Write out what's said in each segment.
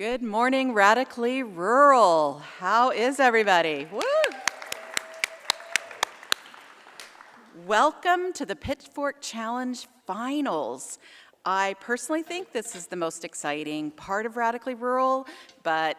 Good morning, Radically Rural. How is everybody? Woo! Welcome to the PitchFork Challenge Finals. I personally think this is the most exciting part of Radically Rural, but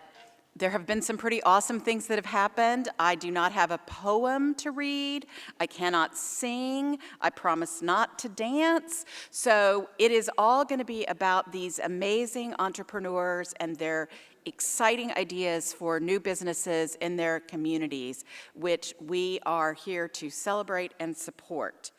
there have been some pretty awesome things that have happened. I do not have a poem to read. I cannot sing. I promise not to dance. So it is all going to be about these amazing entrepreneurs and their exciting ideas for new businesses in their communities, which we are here to celebrate and support.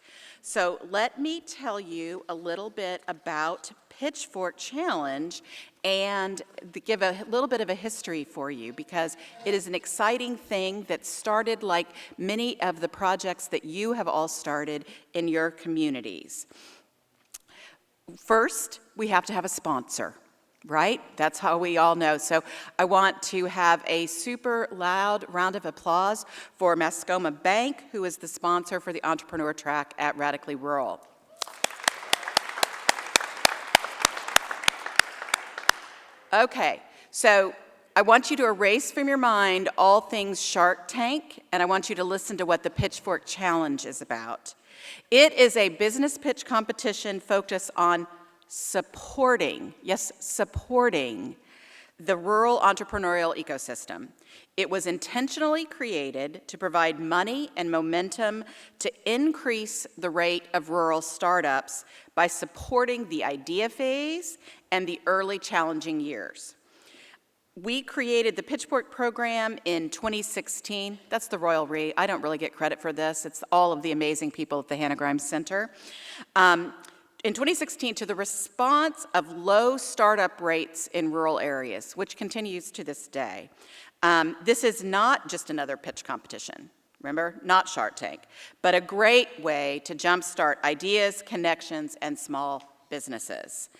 So let me tell you a little bit about PitchFork Challenge and give a little bit of a history for you, because it is an exciting thing that started like many of the projects that you have all started in your communities. First, we have to have a sponsor, right? That's how we all know. So I want to have a super loud round of applause for Mascoma Bank, who is the sponsor for the Entrepreneur Track at Radically Rural. Okay, so I want you to erase from your mind all things Shark Tank, and I want you to listen to what the PitchFork Challenge is about. It is a business pitch competition focused on supporting, yes, supporting the rural entrepreneurial ecosystem. It was intentionally created to provide money and momentum to increase the rate of rural startups by supporting the idea phase and the early challenging years. We created the PitchFork program in 2016. That's the Royal Re. I don't really get credit for this. It's all of the amazing people at the Hannah Grimes Center. In 2016, to the response of low startup rates in rural areas, which continues to this day. This is not just another pitch competition. Remember, not Shark Tank, but a great way to jumpstart ideas, connections, and small businesses.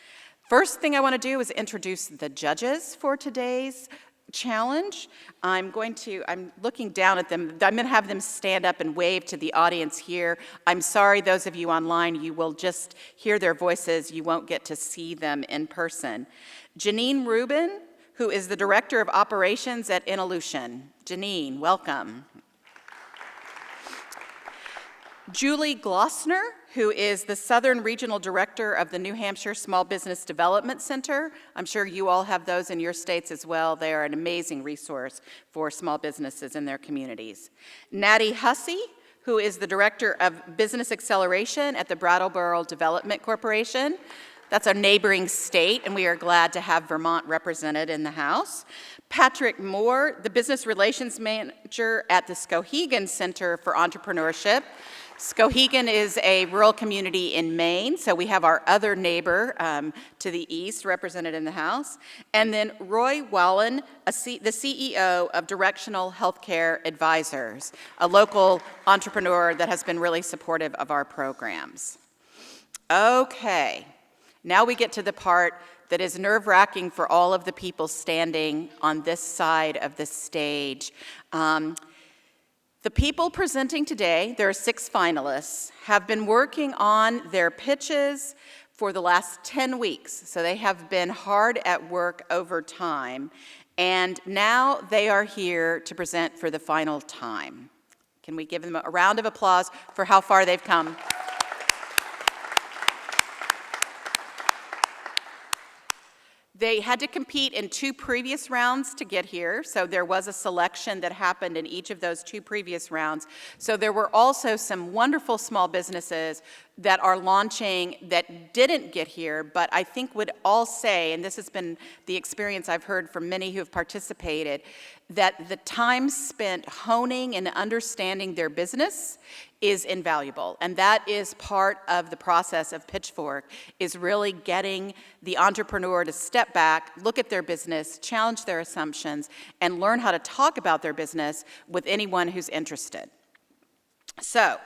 First thing I want to do is introduce the judges for today's challenge. I'm looking down at them. I'm going to have them stand up and wave to the audience here. I'm sorry, those of you online, you will just hear their voices. You won't get to see them in person. Janine Rubin, who is the Director of Operations at Involution. Janine, welcome. Julie Glossner, who is the Southern Regional Director of the New Hampshire Small Business Development Center. I'm sure you all have those in your states as well. They are an amazing resource for small businesses in their communities. Natty Hussey, who is the Director of Business Acceleration at the Brattleboro Development Corporation. That's a neighboring state, and we are glad to have Vermont represented in the House. Patrick Moore, the Business Relations Manager at the Skowhegan Center for Entrepreneurship. Skowhegan is a rural community in Maine, so we have our other neighbor to the east represented in the House. And then Roy Wallen, the CEO of Directional Healthcare Advisors, a local entrepreneur that has been really supportive of our programs. Okay, now we get to the part that is nerve-wracking for all of the people standing on this side of the stage. The people presenting today, there are 6 finalists, have been working on their pitches for the last 10 weeks. So they have been hard at work over time. And now they are here to present for the final time. Can we give them a round of applause for how far they've come? They had to compete in 2 previous rounds to get here, so there was a selection that happened in each of those 2 previous rounds. So there were also some wonderful small businesses that are launching that didn't get here, but I think would all say, and this has been the experience I've heard from many who have participated, that the time spent honing and understanding their business is invaluable. And that is part of the process of PitchFork, is really getting the entrepreneur to step back, look at their business, challenge their assumptions, and learn how to talk about their business with anyone who's interested. So,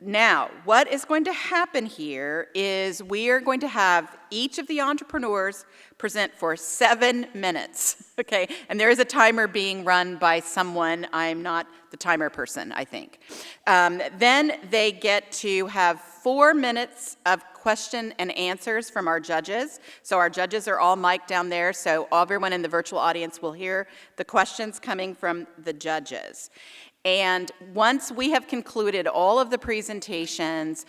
Now, what is going to happen here is we are going to have each of the entrepreneurs present for 7 minutes, okay? And there is a timer being run by someone. I'm not the timer person, I think. Then they get to have 4 minutes of question and answers from our judges. So our judges are all mic'd down there, so everyone in the virtual audience will hear the questions coming from the judges. And once we have concluded all of the presentations,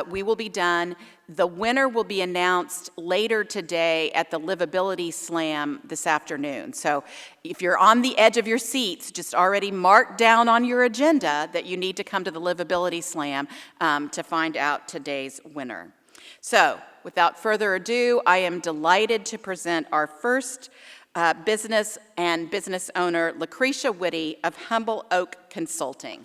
we will be done. The winner will be announced later today at the Livability Slam this afternoon. So if you're on the edge of your seats, just already mark down on your agenda that you need to come to the Livability Slam to find out today's winner. So without further ado, I am delighted to present our first business and business owner, Lucretia Whitty of Humble Oak Consulting.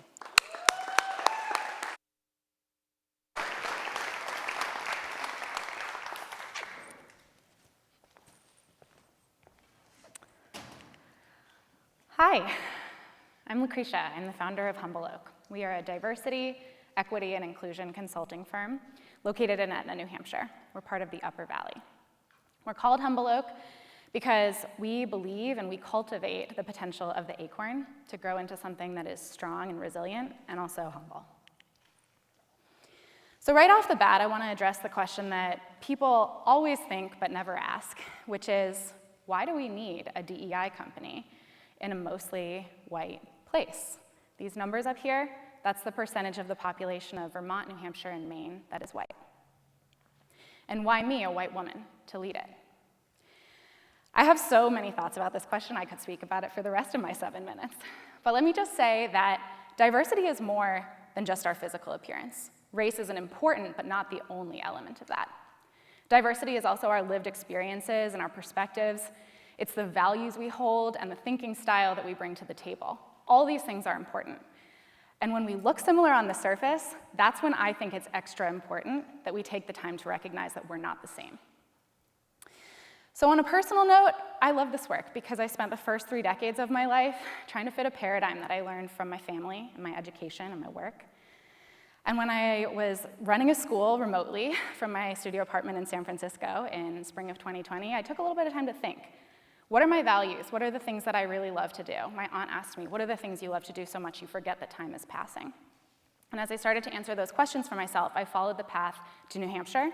Hi, I'm Lucretia. I'm the founder of Humble Oak. We are a diversity, equity, and inclusion consulting firm located in Etna, New Hampshire. We're part of the Upper Valley. We're called Humble Oak because we believe and we cultivate the potential of the acorn to grow into something that is strong and resilient and also humble. So right off the bat, I want to address the question that people always think but never ask, which is, why do we need a DEI company in a mostly white place? These numbers up here, that's the percentage of the population of Vermont, New Hampshire, and Maine that is white. And why me, a white woman, to lead it? I have so many thoughts about this question. I could speak about it for the rest of my 7 minutes. But let me just say that diversity is more than just our physical appearance. Race is an important but not the only element of that. Diversity is also our lived experiences and our perspectives. It's the values we hold and the thinking style that we bring to the table. All these things are important. And when we look similar on the surface, that's when I think it's extra important that we take the time to recognize that we're not the same. So on a personal note, I love this work because I spent the first 3 decades of my life trying to fit a paradigm that I learned from my family and my education and my work. And when I was running a school remotely from my studio apartment in San Francisco in spring of 2020, I took a little bit of time to think, what are my values? What are the things that I really love to do? My aunt asked me, what are the things you love to do so much you forget that time is passing? And as I started to answer those questions for myself, I followed the path to New Hampshire,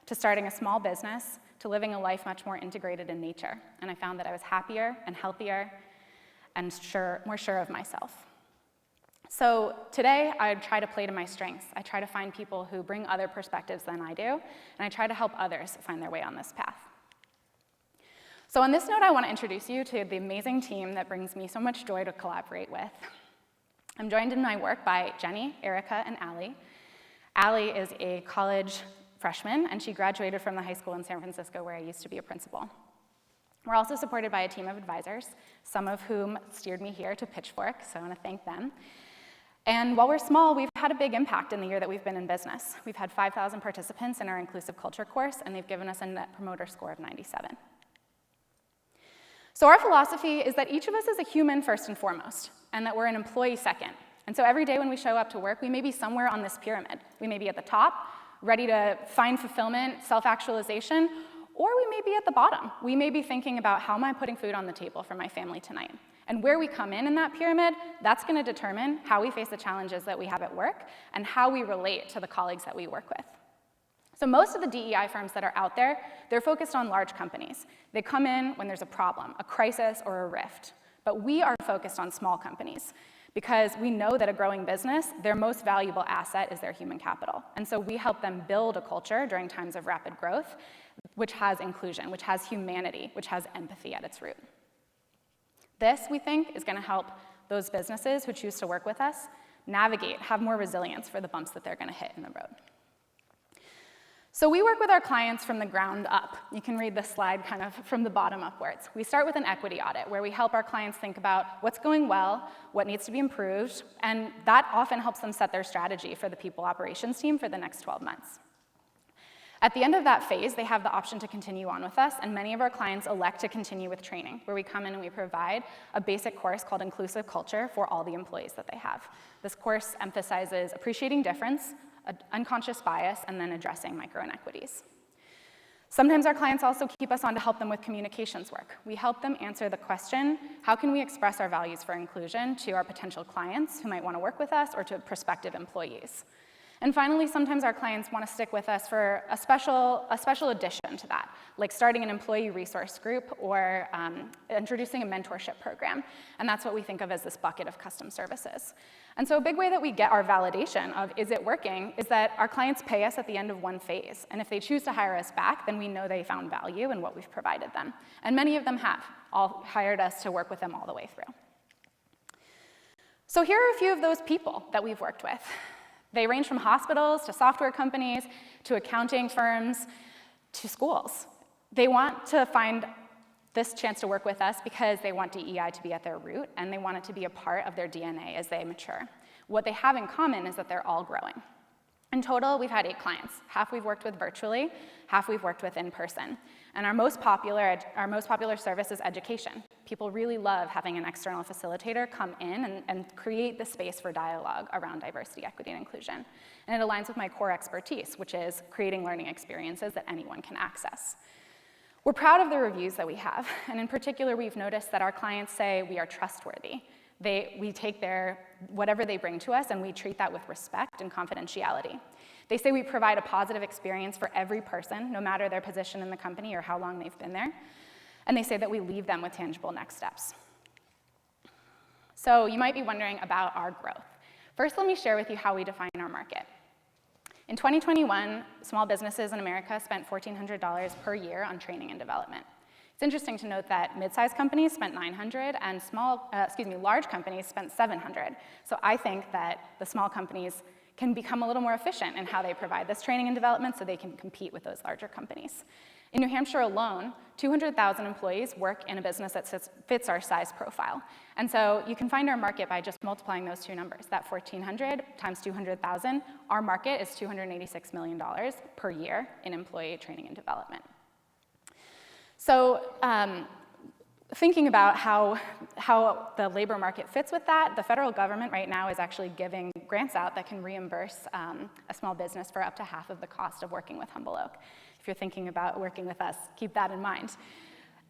to starting a small business, to living a life much more integrated in nature. And I found that I was happier and healthier and more sure of myself. So today, I try to play to my strengths. I try to find people who bring other perspectives than I do, and I try to help others find their way on this path. So on this note, I want to introduce you to the amazing team that brings me so much joy to collaborate with. I'm joined in my work by Jenny, Erica, and Allie. Allie is a college freshman, and she graduated from the high school in San Francisco where I used to be a principal. We're also supported by a team of advisors, some of whom steered me here to PitchFork, so I want to thank them. And while we're small, we've had a big impact in the year that we've been in business. We've had 5,000 participants in our inclusive culture course, and they've given us a net promoter score of 97. So our philosophy is that each of us is a human first and foremost, and that we're an employee second. And so every day when we show up to work, we may be somewhere on this pyramid. We may be at the top, ready to find fulfillment, self-actualization, or we may be at the bottom. We may be thinking about, how am I putting food on the table for my family tonight? And where we come in that pyramid, that's going to determine how we face the challenges that we have at work and how we relate to the colleagues that we work with. So most of the DEI firms that are out there, they're focused on large companies. They come in when there's a problem, a crisis, or a rift. But we are focused on small companies, because we know that a growing business, their most valuable asset is their human capital. And so we help them build a culture during times of rapid growth, which has inclusion, which has humanity, which has empathy at its root. This, we think, is going to help those businesses who choose to work with us navigate, have more resilience for the bumps that they're going to hit in the road. So we work with our clients from the ground up. You can read this slide kind of from the bottom upwards. We start with an equity audit, where we help our clients think about what's going well, what needs to be improved, and that often helps them set their strategy for the people operations team for the next 12 months. At the end of that phase, they have the option to continue on with us, and many of our clients elect to continue with training, where we come in and we provide a basic course called Inclusive Culture for all the employees that they have. This course emphasizes appreciating difference, unconscious bias, and then addressing micro inequities. Sometimes our clients also keep us on to help them with communications work. We help them answer the question, how can we express our values for inclusion to our potential clients who might want to work with us or to prospective employees? And finally, sometimes our clients want to stick with us for a special addition to that, like starting an employee resource group or introducing a mentorship program. And that's what we think of as this bucket of custom services. And so a big way that we get our validation of is it working is that our clients pay us at the end of one phase. And if they choose to hire us back, then we know they found value in what we've provided them. And many of them have all hired us to work with them all the way through. So here are a few of those people that we've worked with. They range from hospitals to software companies to accounting firms to schools. They want to find this chance to work with us because they want DEI to be at their root and they want it to be a part of their DNA as they mature. What they have in common is that they're all growing. In total, we've had 8 clients. Half we've worked with virtually, half we've worked with in person. And our most popular service is education. People really love having an external facilitator come in and create the space for dialogue around diversity, equity, and inclusion. And it aligns with my core expertise, which is creating learning experiences that anyone can access. We're proud of the reviews that we have, and in particular, we've noticed that our clients say we are trustworthy. We take whatever they bring to us and we treat that with respect and confidentiality. They say we provide a positive experience for every person, no matter their position in the company or how long they've been there. And they say that we leave them with tangible next steps. So you might be wondering about our growth. First, let me share with you how we define our market. In 2021, small businesses in America spent $1,400 per year on training and development. It's interesting to note that mid-sized companies spent $900 and large companies spent $700. So I think that the small companies can become a little more efficient in how they provide this training and development so they can compete with those larger companies. In New Hampshire alone, 200,000 employees work in a business that fits our size profile. And so you can find our market by just multiplying those two numbers. That 1,400 times 200,000, our market is $286 million per year in employee training and development. So thinking about how the labor market fits with that, the federal government right now is actually giving grants out that can reimburse a small business for up to half of the cost of working with Humble Oak. If you're thinking about working with us, keep that in mind.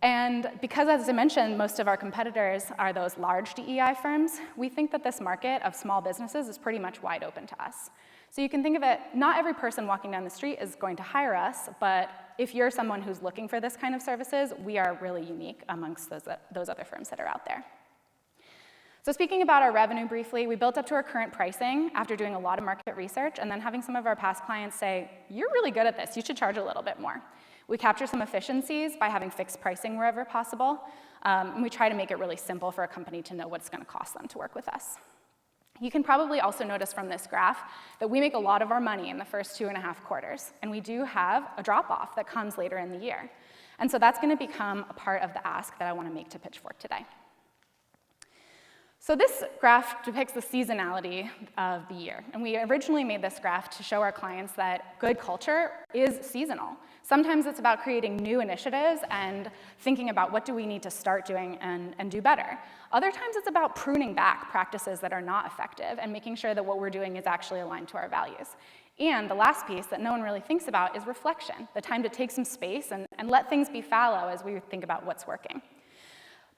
And because, as I mentioned, most of our competitors are those large DEI firms, we think that this market of small businesses is pretty much wide open to us. So you can think of it, not every person walking down the street is going to hire us, but if you're someone who's looking for this kind of services, we are really unique amongst those other firms that are out there. So speaking about our revenue briefly, we built up to our current pricing after doing a lot of market research and then having some of our past clients say, you're really good at this, you should charge a little bit more. We capture some efficiencies by having fixed pricing wherever possible, and we try to make it really simple for a company to know what it's going to cost them to work with us. You can probably also notice from this graph that we make a lot of our money in the first 2.5 quarters, and we do have a drop-off that comes later in the year. And so that's going to become a part of the ask that I want to make to PitchFork today. So this graph depicts the seasonality of the year. And we originally made this graph to show our clients that good culture is seasonal. Sometimes it's about creating new initiatives and thinking about what do we need to start doing and do better. Other times it's about pruning back practices that are not effective and making sure that what we're doing is actually aligned to our values. And the last piece that no one really thinks about is reflection, the time to take some space and let things be fallow as we think about what's working.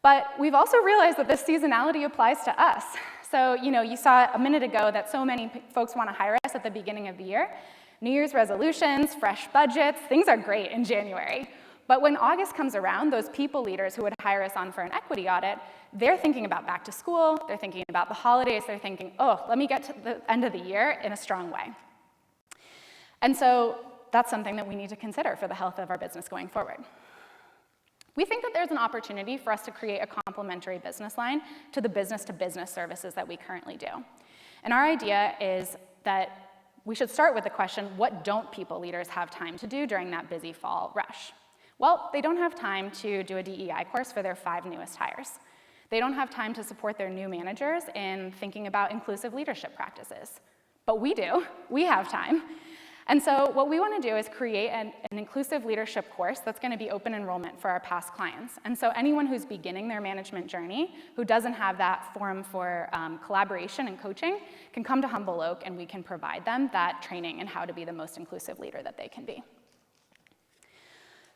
But we've also realized that this seasonality applies to us. So, you saw a minute ago that so many folks want to hire us at the beginning of the year. New Year's resolutions, fresh budgets, things are great in January. But when August comes around, those people leaders who would hire us on for an equity audit, they're thinking about back to school, they're thinking about the holidays, they're thinking, oh, let me get to the end of the year in a strong way. And so that's something that we need to consider for the health of our business going forward. We think that there's an opportunity for us to create a complementary business line to the business-to-business services that we currently do. And our idea is that we should start with the question, what don't people leaders have time to do during that busy fall rush? Well, they don't have time to do a DEI course for their 5 newest hires. They don't have time to support their new managers in thinking about inclusive leadership practices. But we do. We have time. And so what we want to do is create an inclusive leadership course that's going to be open enrollment for our past clients. And so anyone who's beginning their management journey, who doesn't have that forum for collaboration and coaching, can come to Humble Oak and we can provide them that training in how to be the most inclusive leader that they can be.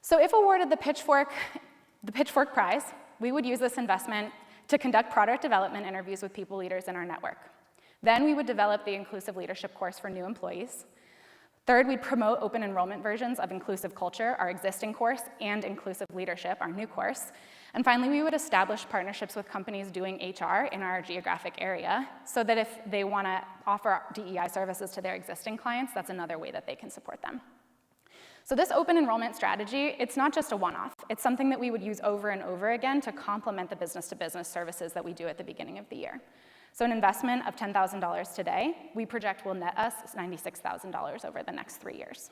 So if awarded the PitchFork Prize, we would use this investment to conduct product development interviews with people leaders in our network. Then we would develop the inclusive leadership course for new employees. Third, we'd promote open enrollment versions of Inclusive Culture, our existing course, and Inclusive Leadership, our new course. And finally, we would establish partnerships with companies doing HR in our geographic area so that if they want to offer DEI services to their existing clients, that's another way that they can support them. So this open enrollment strategy, it's not just a one-off. It's something that we would use over and over again to complement the business-to-business services that we do at the beginning of the year. So an investment of $10,000 today, we project will net us $96,000 over the next 3 years.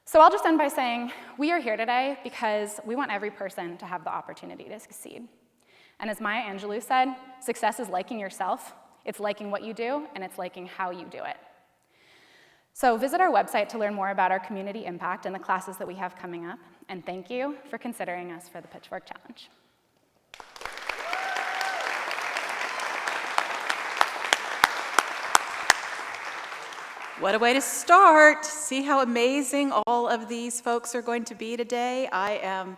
So I'll just end by saying, we are here today because we want every person to have the opportunity to succeed. And as Maya Angelou said, success is liking yourself, it's liking what you do, and it's liking how you do it. So visit our website to learn more about our community impact and the classes that we have coming up. And thank you for considering us for the PitchFork Challenge. What a way to start. See how amazing all of these folks are going to be today? I am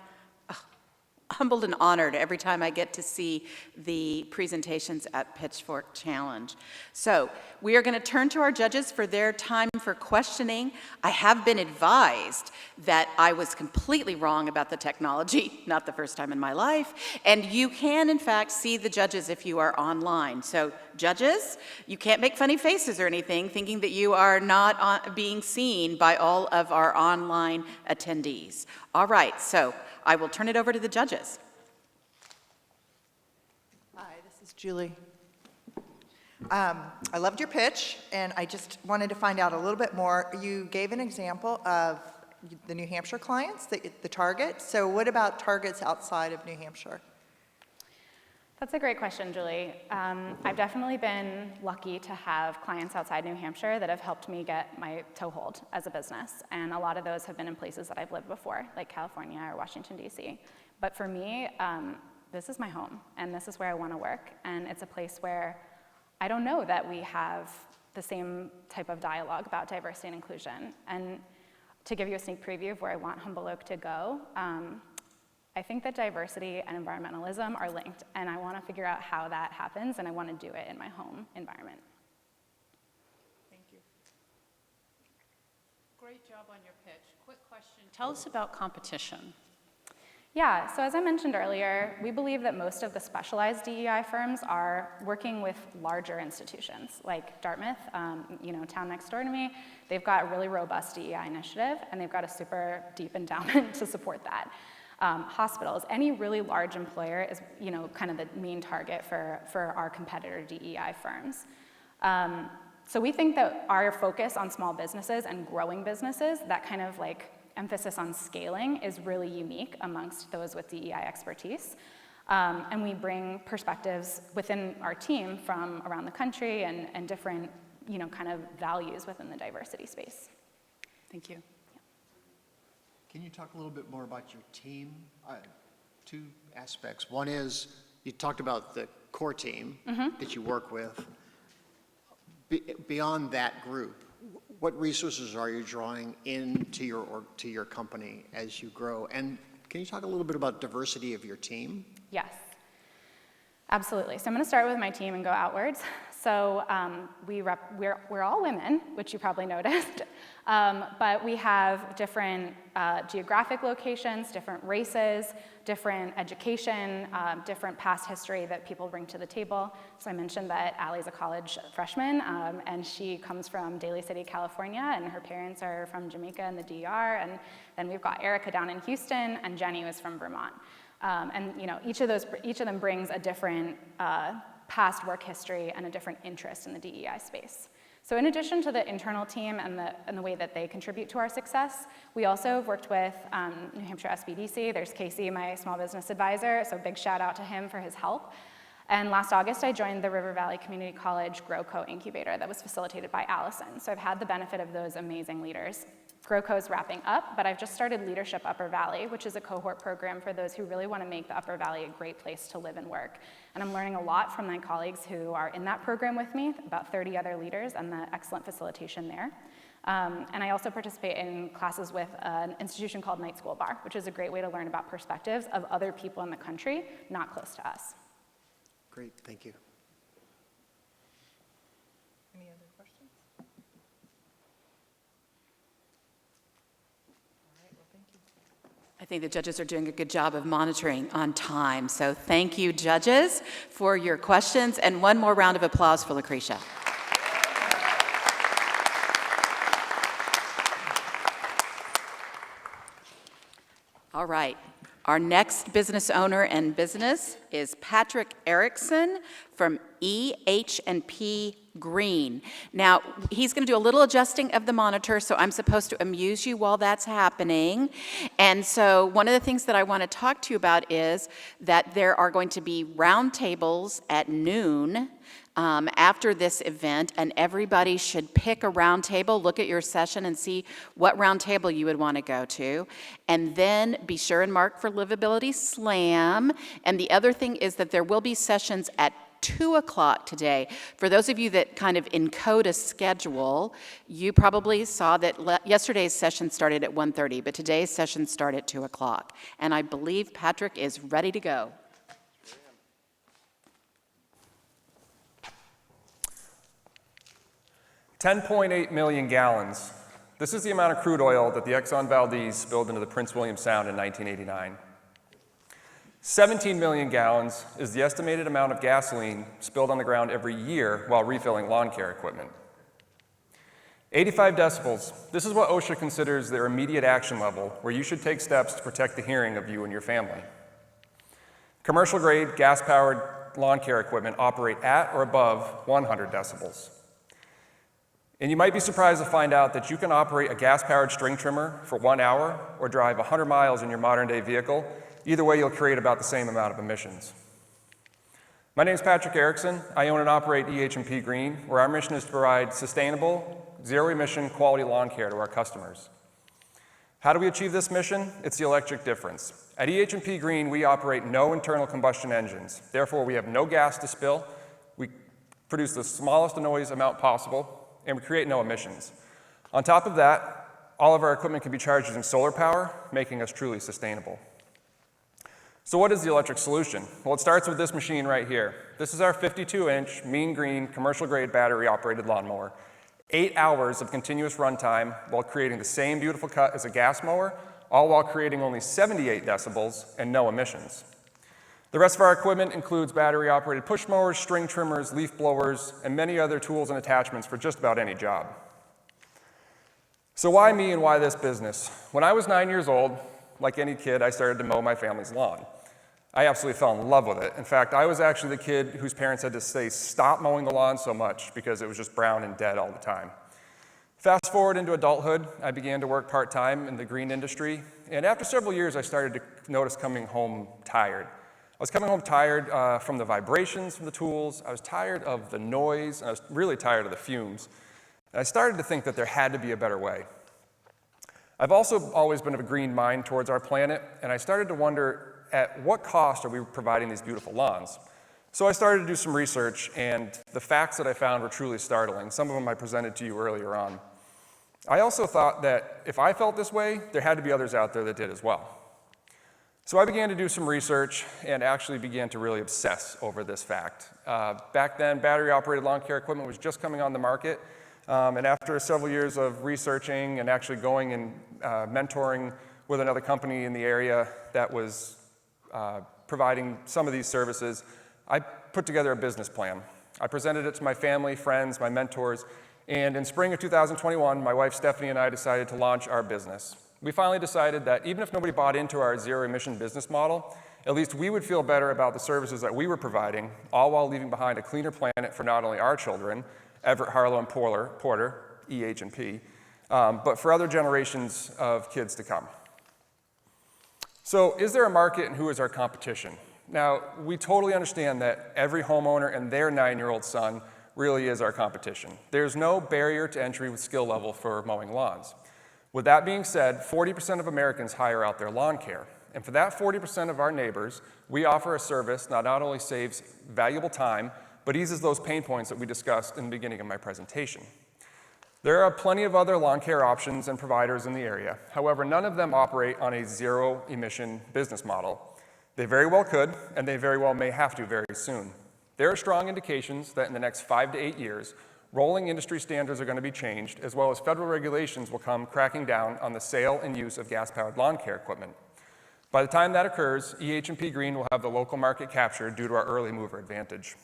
humbled and honored every time I get to see the presentations at PitchFork Challenge. So we are going to turn to our judges for their time for questioning. I have been advised that I was completely wrong about the technology, not the first time in my life, and you can in fact see the judges if you are online. So judges, you can't make funny faces or anything thinking that you are not being seen by all of our online attendees. All right, so I will turn it over to the judges. Hi, this is Julie. I loved your pitch, and I just wanted to find out a little bit more. You gave an example of the New Hampshire clients, the target. So what about targets outside of New Hampshire? That's a great question, Julie. I've definitely been lucky to have clients outside New Hampshire that have helped me get my toehold as a business. And a lot of those have been in places that I've lived before, like California or Washington, D.C. But for me, this is my home, and this is where I want to work. And it's a place where I don't know that we have the same type of dialogue about diversity and inclusion. And to give you a sneak preview of where I want Humble Oak to go, I think that diversity and environmentalism are linked, and I want to figure out how that happens, and I want to do it in my home environment. Thank you. Great job on your pitch. Quick question. Tell us about competition. Yeah, so as I mentioned earlier, we believe that most of the specialized DEI firms are working with larger institutions, like Dartmouth, town next door to me. They've got a really robust DEI initiative, and they've got a super deep endowment to support that. Hospitals, any really large employer is, kind of the main target for our competitor DEI firms. So we think that our focus on small businesses and growing businesses, that kind of emphasis on scaling, is really unique amongst those with DEI expertise. And we bring perspectives within our team from around the country and different, kind of values within the diversity space. Thank you. Can you talk a little bit more about your team? Two aspects. One is, you talked about the core team that you work with. Beyond that group, what resources are you drawing into your company as you grow? And can you talk a little bit about diversity of your team? Yes, absolutely. So I'm going to start with my team and go outwards. So we're all women, which you probably noticed, but we have different geographic locations, different races, different education, different past history that people bring to the table. So I mentioned that Allie's a college freshman, and she comes from Daly City, California, and her parents are from Jamaica and the DR, and then we've got Erica down in Houston, and Jenny was from Vermont. And each of them brings a different past work history and a different interest in the DEI space. So in addition to the internal team and the way that they contribute to our success, we also have worked with New Hampshire SBDC. There's Casey, my small business advisor, so big shout out to him for his help. And last August, I joined the River Valley Community College GrowCo incubator that was facilitated by Allison. So I've had the benefit of those amazing leaders. GrowCo is wrapping up, but I've just started Leadership Upper Valley, which is a cohort program for those who really want to make the Upper Valley a great place to live and work. And I'm learning a lot from my colleagues who are in that program with me, about 30 other leaders, and the excellent facilitation there. And I also participate in classes with an institution called Night School Bar, which is a great way to learn about perspectives of other people in the country, not close to us. Great, thank you. Any other questions? All right, well, thank you. I think the judges are doing a good job of monitoring on time. So thank you, judges, for your questions. And one more round of applause for Lucretia. All right. Our next business owner and business is Patrick Erickson from EH&P Green. Now, he's going to do a little adjusting of the monitor, so I'm supposed to amuse you while that's happening. And so one of the things that I want to talk to you about is that there are going to be roundtables at noon after this event, and everybody should pick a roundtable, look at your session and see what roundtable you would want to go to, and then be sure and mark for Livability Slam. And the other thing is that there will be sessions at 2 o'clock today. For those of you that kind of encode a schedule, you probably saw that yesterday's session started at 1:30, but today's session started at 2 o'clock. And I believe Patrick is ready to go. 10.8 million gallons. This is the amount of crude oil that the Exxon Valdez spilled into the Prince William Sound in 1989. 17 million gallons is the estimated amount of gasoline spilled on the ground every year while refilling lawn care equipment. 85 decibels. This is what OSHA considers their immediate action level, where you should take steps to protect the hearing of you and your family. Commercial-grade, gas-powered lawn care equipment operate at or above 100 decibels. And you might be surprised to find out that you can operate a gas-powered string trimmer for 1 hour or drive 100 miles in your modern-day vehicle. Either way, you'll create about the same amount of emissions. My name is Patrick Erickson. I own and operate EH&P Green, where our mission is to provide sustainable, zero-emission, quality lawn care to our customers. How do we achieve this mission? It's the electric difference. At EH&P Green, we operate no internal combustion engines. Therefore, we have no gas to spill. We produce the smallest noise amount possible, and we create no emissions. On top of that, all of our equipment can be charged using solar power, making us truly sustainable. So what is the electric solution? Well, it starts with this machine right here. This is our 52-inch mean green commercial-grade battery-operated lawnmower. 8 hours of continuous runtime while creating the same beautiful cut as a gas mower, all while creating only 78 decibels and no emissions. The rest of our equipment includes battery-operated push mowers, string trimmers, leaf blowers, and many other tools and attachments for just about any job. So why me and why this business? When I was 9 years old, like any kid, I started to mow my family's lawn. I absolutely fell in love with it. In fact, I was actually the kid whose parents had to say, stop mowing the lawn so much because it was just brown and dead all the time. Fast forward into adulthood, I began to work part-time in the green industry, and after several years, I started to notice coming home tired. I was coming home tired from the vibrations from the tools, I was tired of the noise, and I was really tired of the fumes. And I started to think that there had to be a better way. I've also always been of a green mind towards our planet, and I started to wonder at what cost are we providing these beautiful lawns? So I started to do some research, and the facts that I found were truly startling. Some of them I presented to you earlier on. I also thought that if I felt this way, there had to be others out there that did as well. So I began to do some research and actually began to really obsess over this fact. Back then, battery-operated lawn care equipment was just coming on the market, and after several years of researching and actually going and mentoring with another company in the area that was providing some of these services, I put together a business plan. I presented it to my family, friends, my mentors, and in spring of 2021, my wife Stephanie and I decided to launch our business. We finally decided that even if nobody bought into our zero-emission business model, at least we would feel better about the services that we were providing, all while leaving behind a cleaner planet for not only our children, Everett, Harlow, and Porter, EH&P, but for other generations of kids to come. So is there a market, and who is our competition? Now, we totally understand that every homeowner and their 9-year-old son really is our competition. There's no barrier to entry with skill level for mowing lawns. With that being said, 40% of Americans hire out their lawn care. And for that 40% of our neighbors, we offer a service that not only saves valuable time, but eases those pain points that we discussed in the beginning of my presentation. There are plenty of other lawn care options and providers in the area. However, none of them operate on a zero-emission business model. They very well could, and they very well may have to very soon. There are strong indications that in the next 5 to 8 years, rolling industry standards are going to be changed, as well as federal regulations will come cracking down on the sale and use of gas-powered lawn care equipment. By the time that occurs, EH&P Green will have the local market captured due to our early mover advantage.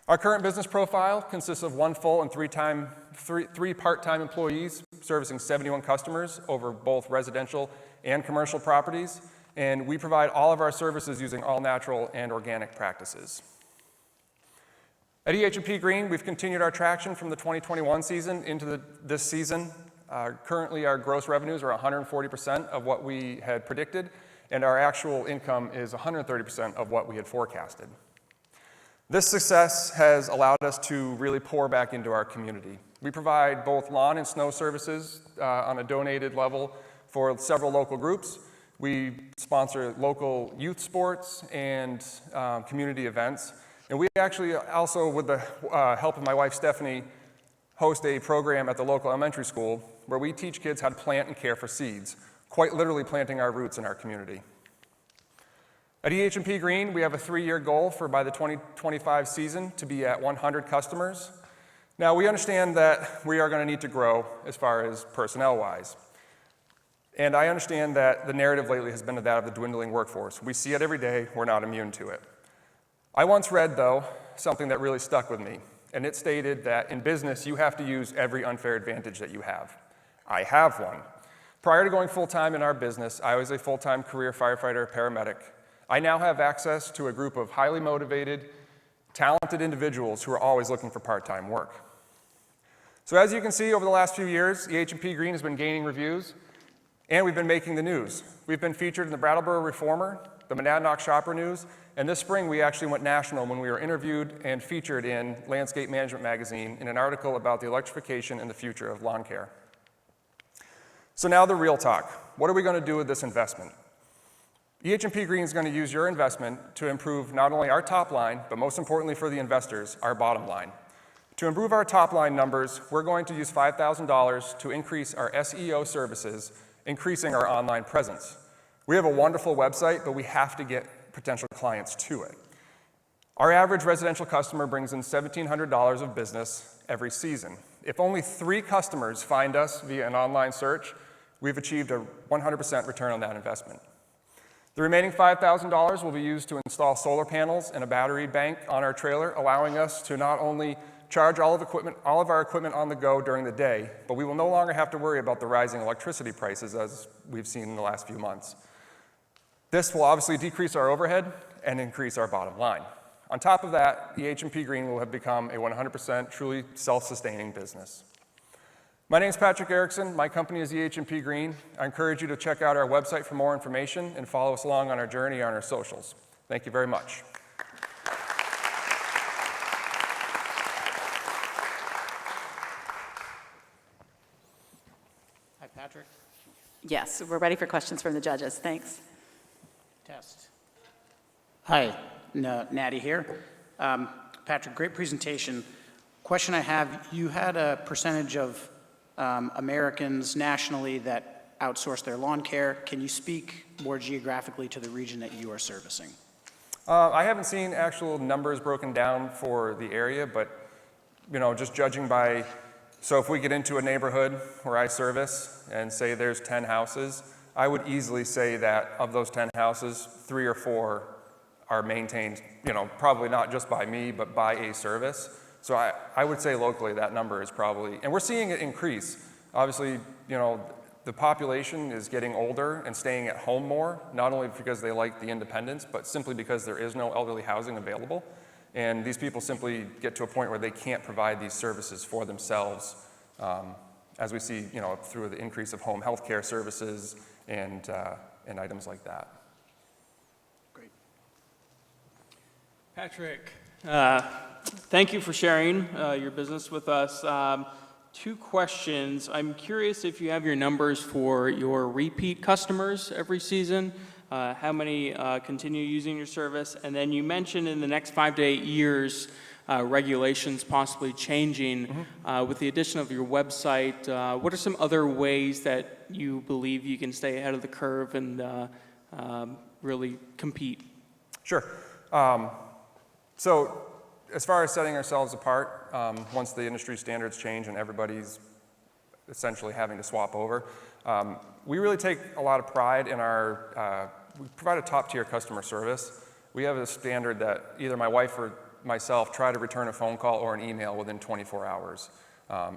Our current business profile consists of 1 full and 3 part-time employees servicing 71 customers over both residential and commercial properties, and we provide all of our services using all natural and organic practices. At EH&P Green, we've continued our traction from the 2021 season into this season. Currently, our gross revenues are 140% of what we had predicted, and our actual income is 130% of what we had forecasted. This success has allowed us to really pour back into our community. We provide both lawn and snow services on a donated level for several local groups. We sponsor local youth sports and community events. And we actually also, with the help of my wife Stephanie, host a program at the local elementary school where we teach kids how to plant and care for seeds, quite literally planting our roots in our community. At EH&P Green, we have a 3-year goal for by the 2025 season to be at 100 customers. Now, we understand that we are going to need to grow as far as personnel-wise. And I understand that the narrative lately has been that of the dwindling workforce. We see it every day. We're not immune to it. I once read, though, something that really stuck with me, and it stated that in business, you have to use every unfair advantage that you have. I have one. Prior to going full-time in our business, I was a full-time career firefighter paramedic. I now have access to a group of highly motivated, talented individuals who are always looking for part-time work. So as you can see, over the last few years, EH&P Green has been gaining reviews, and we've been making the news. We've been featured in the Brattleboro Reformer, the Monadnock Shopper News, and this spring we actually went national when we were interviewed and featured in Landscape Management Magazine in an article about the electrification and the future of lawn care. So now the real talk. What are we going to do with this investment? EH&P Green is going to use your investment to improve not only our top line, but most importantly for the investors, our bottom line. To improve our top line numbers, we're going to use $5,000 to increase our SEO services, increasing our online presence. We have a wonderful website, but we have to get potential clients to it. Our average residential customer brings in $1,700 of business every season. If only 3 customers find us via an online search, we've achieved a 100% return on that investment. The remaining $5,000 will be used to install solar panels and a battery bank on our trailer, allowing us to not only charge all of our equipment on the go during the day, but we will no longer have to worry about the rising electricity prices as we've seen in the last few months. This will obviously decrease our overhead and increase our bottom line. On top of that, EH&P Green will have become a 100% truly self-sustaining business. My name is Patrick Erickson. My company is EH&P Green. I encourage you to check out our website for more information and follow us along on our journey on our socials. Thank you very much. Hi, Patrick. Yes, we're ready for questions from the judges. Thanks. Test. Hi, Natty here. Patrick, great presentation. Question I have, you had a percentage of Americans nationally that outsource their lawn care. Can you speak more geographically to the region that you are servicing? I haven't seen actual numbers broken down for the area, but just judging by, so if we get into a neighborhood where I service and say there's 10 houses, I would easily say that of those 10 houses, 3 or 4 are maintained, probably not just by me, but by a service. So I would say locally that number is probably, and we're seeing it increase. Obviously, the population is getting older and staying at home more, not only because they like the independence, but simply because there is no elderly housing available. And these people simply get to a point where they can't provide these services for themselves, as we see, through the increase of home health care services and items like that. Patrick, thank you for sharing your business with us. Two questions. I'm curious if you have your numbers for your repeat customers every season, how many continue using your service, and then you mentioned in the next 5 to 8 years, regulations possibly changing. With the addition of your website, what are some other ways that you believe you can stay ahead of the curve and really compete? Sure. So as far as setting ourselves apart, once the industry standards change and everybody's essentially having to swap over, we really take a lot of pride in our, we provide a top-tier customer service. We have a standard that either my wife or myself try to return a phone call or an email within 24 hours.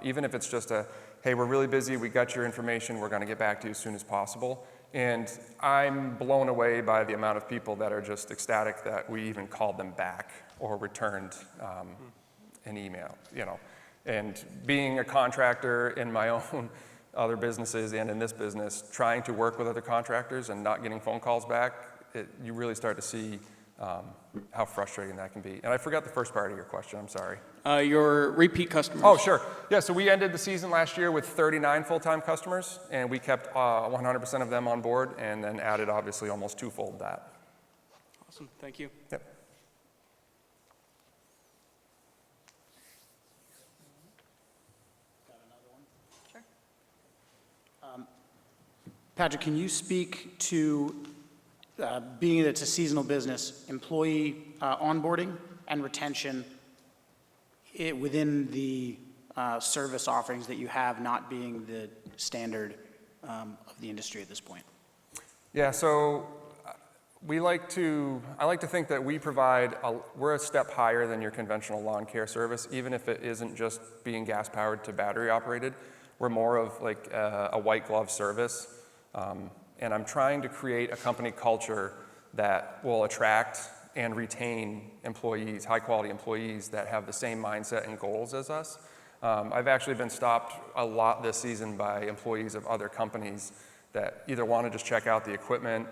Even if it's just a, hey, we're really busy, we got your information, we're going to get back to you as soon as possible. And I'm blown away by the amount of people that are just ecstatic that we even called them back or returned an email, you know. And being a contractor in my own other businesses and in this business, trying to work with other contractors and not getting phone calls back, you really start to see how frustrating that can be. And I forgot the first part of your question, I'm sorry. Your repeat customers. Oh, sure. Yeah, so we ended the season last year with 39 full-time customers, and we kept 100% of them on board and then added, obviously, almost twofold that. Awesome, thank you. Yep. Patrick, can you speak to, being that it's a seasonal business, employee onboarding and retention within the service offerings that you have not being the standard of the industry at this point? Yeah, so I like to think that we provide, we're a step higher than your conventional lawn care service, even if it isn't just being gas powered to battery operated. We're more of like a white glove service. And I'm trying to create a company culture that will attract and retain employees, high quality employees that have the same mindset and goals as us. I've actually been stopped a lot this season by employees of other companies that either want to just check out the equipment,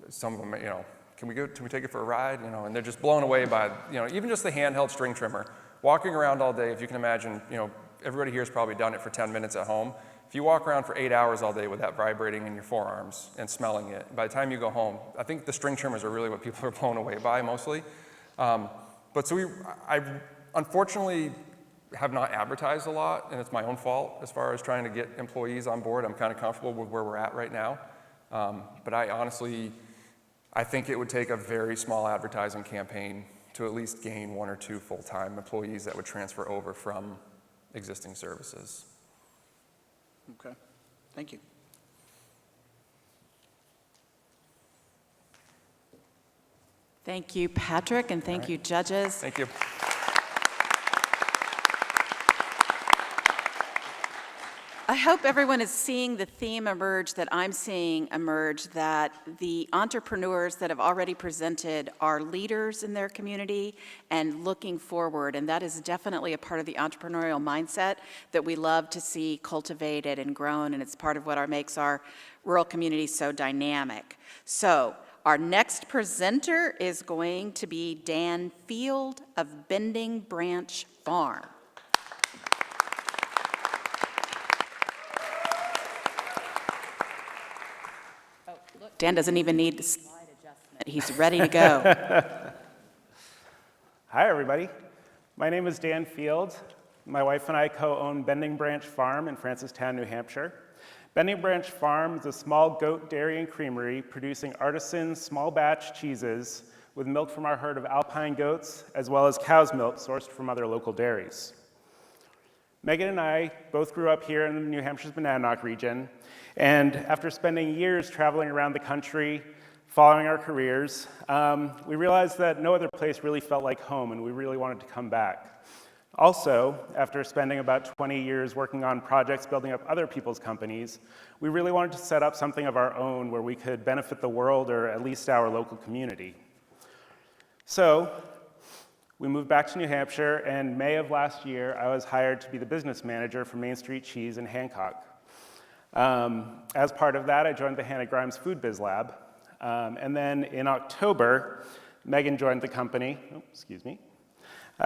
some of them, you know, can we take it for a ride, you know, and they're just blown away by, you know, even just the handheld string trimmer. Walking around all day, if you can imagine, you know, everybody here has probably done it for 10 minutes at home. If you walk around for 8 hours all day with that vibrating in your forearms and smelling it, by the time you go home, I think the string trimmers are really what people are blown away by mostly. But so I unfortunately have not advertised a lot, and it's my own fault as far as trying to get employees on board. I'm kind of comfortable with where we're at right now. But I think it would take a very small advertising campaign to at least gain 1 or 2 full-time employees that would transfer over from existing services. Okay, thank you. Thank you, Patrick, and thank you, judges. Thank you. I hope everyone is seeing the theme emerge that I'm seeing emerge, that the entrepreneurs that have already presented are leaders in their community and looking forward, and that is definitely a part of the entrepreneurial mindset that we love to see cultivated and grown, and it's part of what makes our rural community so dynamic. So our next presenter is going to be Dan Field of Bending Branch Farm. Dan doesn't even need the slide adjustment. He's ready to go. Hi, everybody. My name is Dan Field. My wife and I co-own Bending Branch Farm in Francistown, New Hampshire. Bending Branch Farm is a small goat dairy and creamery producing artisan small batch cheeses with milk from our herd of alpine goats, as well as cow's milk sourced from other local dairies. Megan and I both grew up here in New Hampshire's Monadnock region, and after spending years traveling around the country, following our careers, we realized that no other place really felt like home, and we really wanted to come back. Also, after spending about 20 years working on projects building up other people's companies, we really wanted to set up something of our own where we could benefit the world or at least our local community. So, we moved back to New Hampshire, and in May of last year, I was hired to be the business manager for Main Street Cheese in Hancock. As part of that, I joined the Hannah Grimes Food Biz Lab, and then in October, Megan joined the company,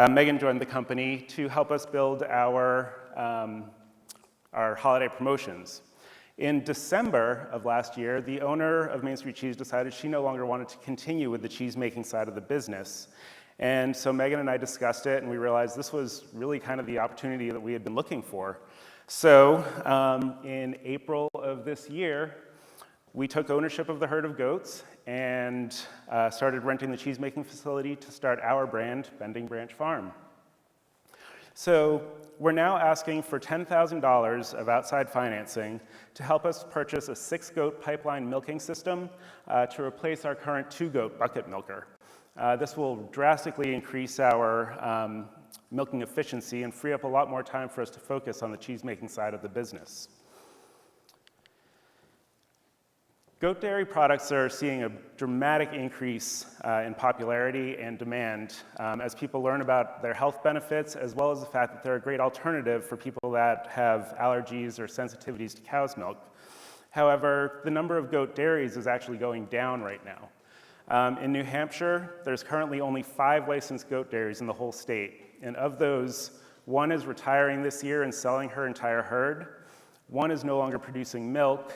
Megan joined the company to help us build our holiday promotions. In December of last year, the owner of Main Street Cheese decided she no longer wanted to continue with the cheese-making side of the business. And so Megan and I discussed it, and we realized this was really kind of the opportunity that we had been looking for. So in April of this year, we took ownership of the herd of goats and started renting the cheese-making facility to start our brand, Bending Branch Farm. So we're now asking for $10,000 of outside financing to help us purchase a 6-goat pipeline milking system to replace our current 2-goat bucket milker. This will drastically increase our milking efficiency and free up a lot more time for us to focus on the cheese-making side of the business. Goat dairy products are seeing a dramatic increase in popularity and demand as people learn about their health benefits, as well as the fact that they're a great alternative for people that have allergies or sensitivities to cow's milk. However, the number of goat dairies is actually going down right now. In New Hampshire, there's currently only 5 licensed goat dairies in the whole state, and of those, 1 is retiring this year and selling her entire herd. 1 is no longer producing milk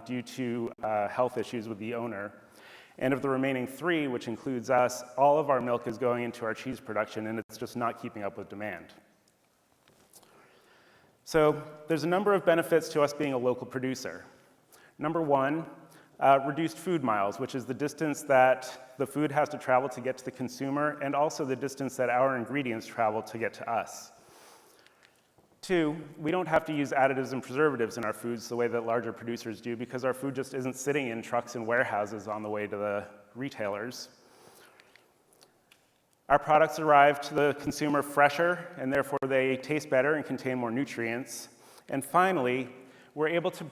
due to health issues with the owner. And of the remaining 3, which includes us, all of our milk is going into our cheese production, and it's just not keeping up with demand. So there's a number of benefits to us being a local producer. Number 1, reduced food miles, which is the distance that the food has to travel to get to the consumer, and also the distance that our ingredients travel to get to us. 2, we don't have to use additives and preservatives in our foods the way that larger producers do because our food just isn't sitting in trucks and warehouses on the way to the retailers. Our products arrive to the consumer fresher, and therefore they taste better and contain more nutrients. And finally, we're able to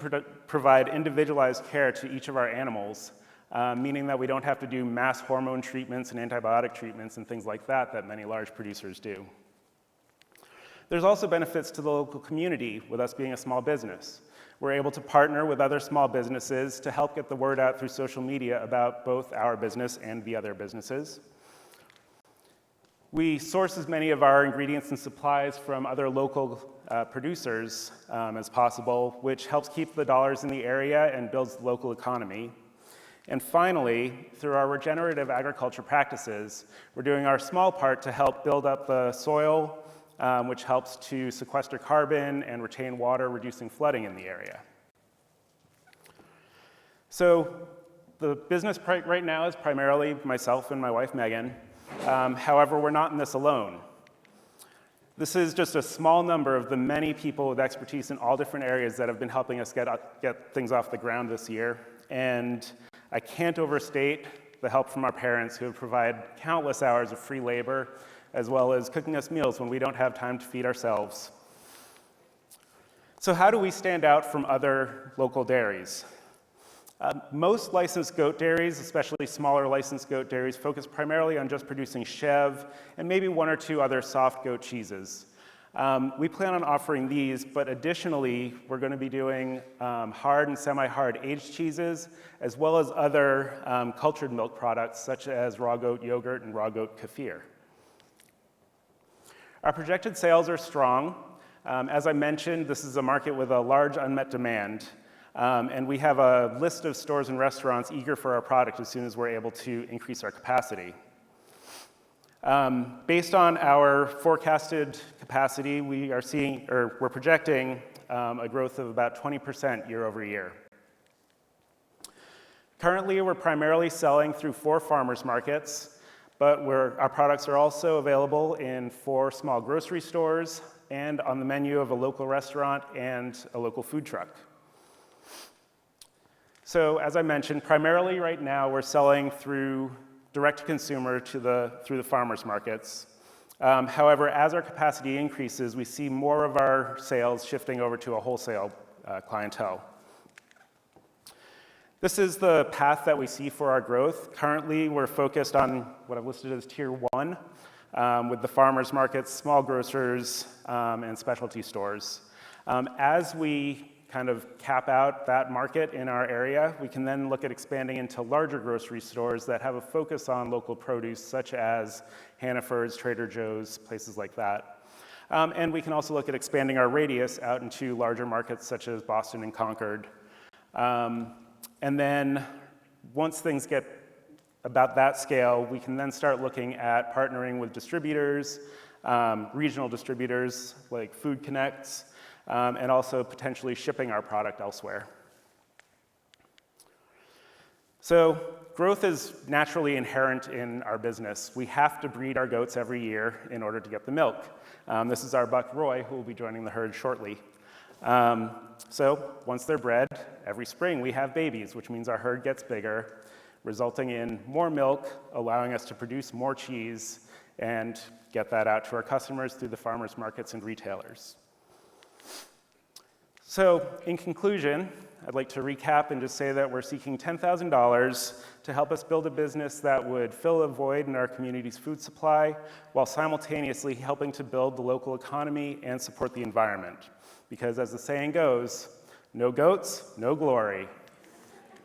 provide individualized care to each of our animals, meaning that we don't have to do mass hormone treatments and antibiotic treatments and things like that that many large producers do. There's also benefits to the local community with us being a small business. We're able to partner with other small businesses to help get the word out through social media about both our business and the other businesses. We source as many of our ingredients and supplies from other local producers as possible, which helps keep the dollars in the area and builds the local economy. And finally, through our regenerative agriculture practices, we're doing our small part to help build up the soil, which helps to sequester carbon and retain water, reducing flooding in the area. So the business right now is primarily myself and my wife, Megan. However, we're not in this alone. This is just a small number of the many people with expertise in all different areas that have been helping us get things off the ground this year. And I can't overstate the help from our parents who have provided countless hours of free labor, as well as cooking us meals when we don't have time to feed ourselves. So how do we stand out from other local dairies? Most licensed goat dairies, especially smaller licensed goat dairies, focus primarily on just producing chev and maybe 1 or 2 other soft goat cheeses. We plan on offering these, but additionally, we're going to be doing hard and semi-hard aged cheeses, as well as other cultured milk products, such as raw goat yogurt and raw goat kefir. Our projected sales are strong. As I mentioned, this is a market with a large unmet demand, and we have a list of stores and restaurants eager for our product as soon as we're able to increase our capacity. Based on our forecasted capacity, we're projecting a growth of about 20% year over year. Currently, we're primarily selling through 4 farmers markets, but our products are also available in 4 small grocery stores and on the menu of a local restaurant and a local food truck. So as I mentioned, primarily right now we're selling through direct-to-consumer through the farmers markets. However, as our capacity increases, we see more of our sales shifting over to a wholesale clientele. This is the path that we see for our growth. Currently, we're focused on what I've listed as Tier 1, with the farmers markets, small grocers, and specialty stores. As we kind of cap out that market in our area, we can then look at expanding into larger grocery stores that have a focus on local produce, such as Hannaford's, Trader Joe's, places like that. And we can also look at expanding our radius out into larger markets such as Boston and Concord. And then once things get about that scale, we can then start looking at partnering with distributors, regional distributors like Food Connects, and also potentially shipping our product elsewhere. So growth is naturally inherent in our business. We have to breed our goats every year in order to get the milk. This is our buck Roy, who will be joining the herd shortly. So once they're bred, every spring we have babies, which means our herd gets bigger, resulting in more milk, allowing us to produce more cheese and get that out to our customers through the farmers markets and retailers. So in conclusion, I'd like to recap and just say that we're seeking $10,000 to help us build a business that would fill a void in our community's food supply while simultaneously helping to build the local economy and support the environment. Because as the saying goes, no goats, no glory.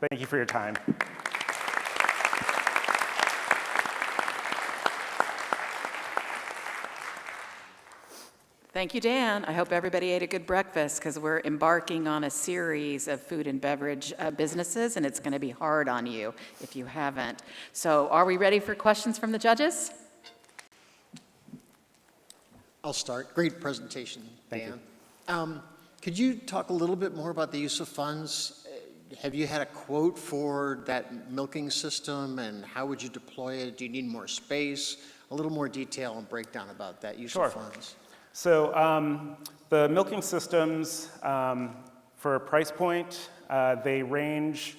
Thank you for your time. Thank you, Dan. I hope everybody ate a good breakfast because we're embarking on a series of food and beverage businesses, and it's going to be hard on you if you haven't. So are we ready for questions from the judges? I'll start. Great presentation, Thank Dan. Could you talk a little bit more about the use of funds? Have you had a quote for that milking system, and how would you deploy it? Do you need more space? A little more detail and breakdown about that use of funds. So the milking systems, for a price point, they range,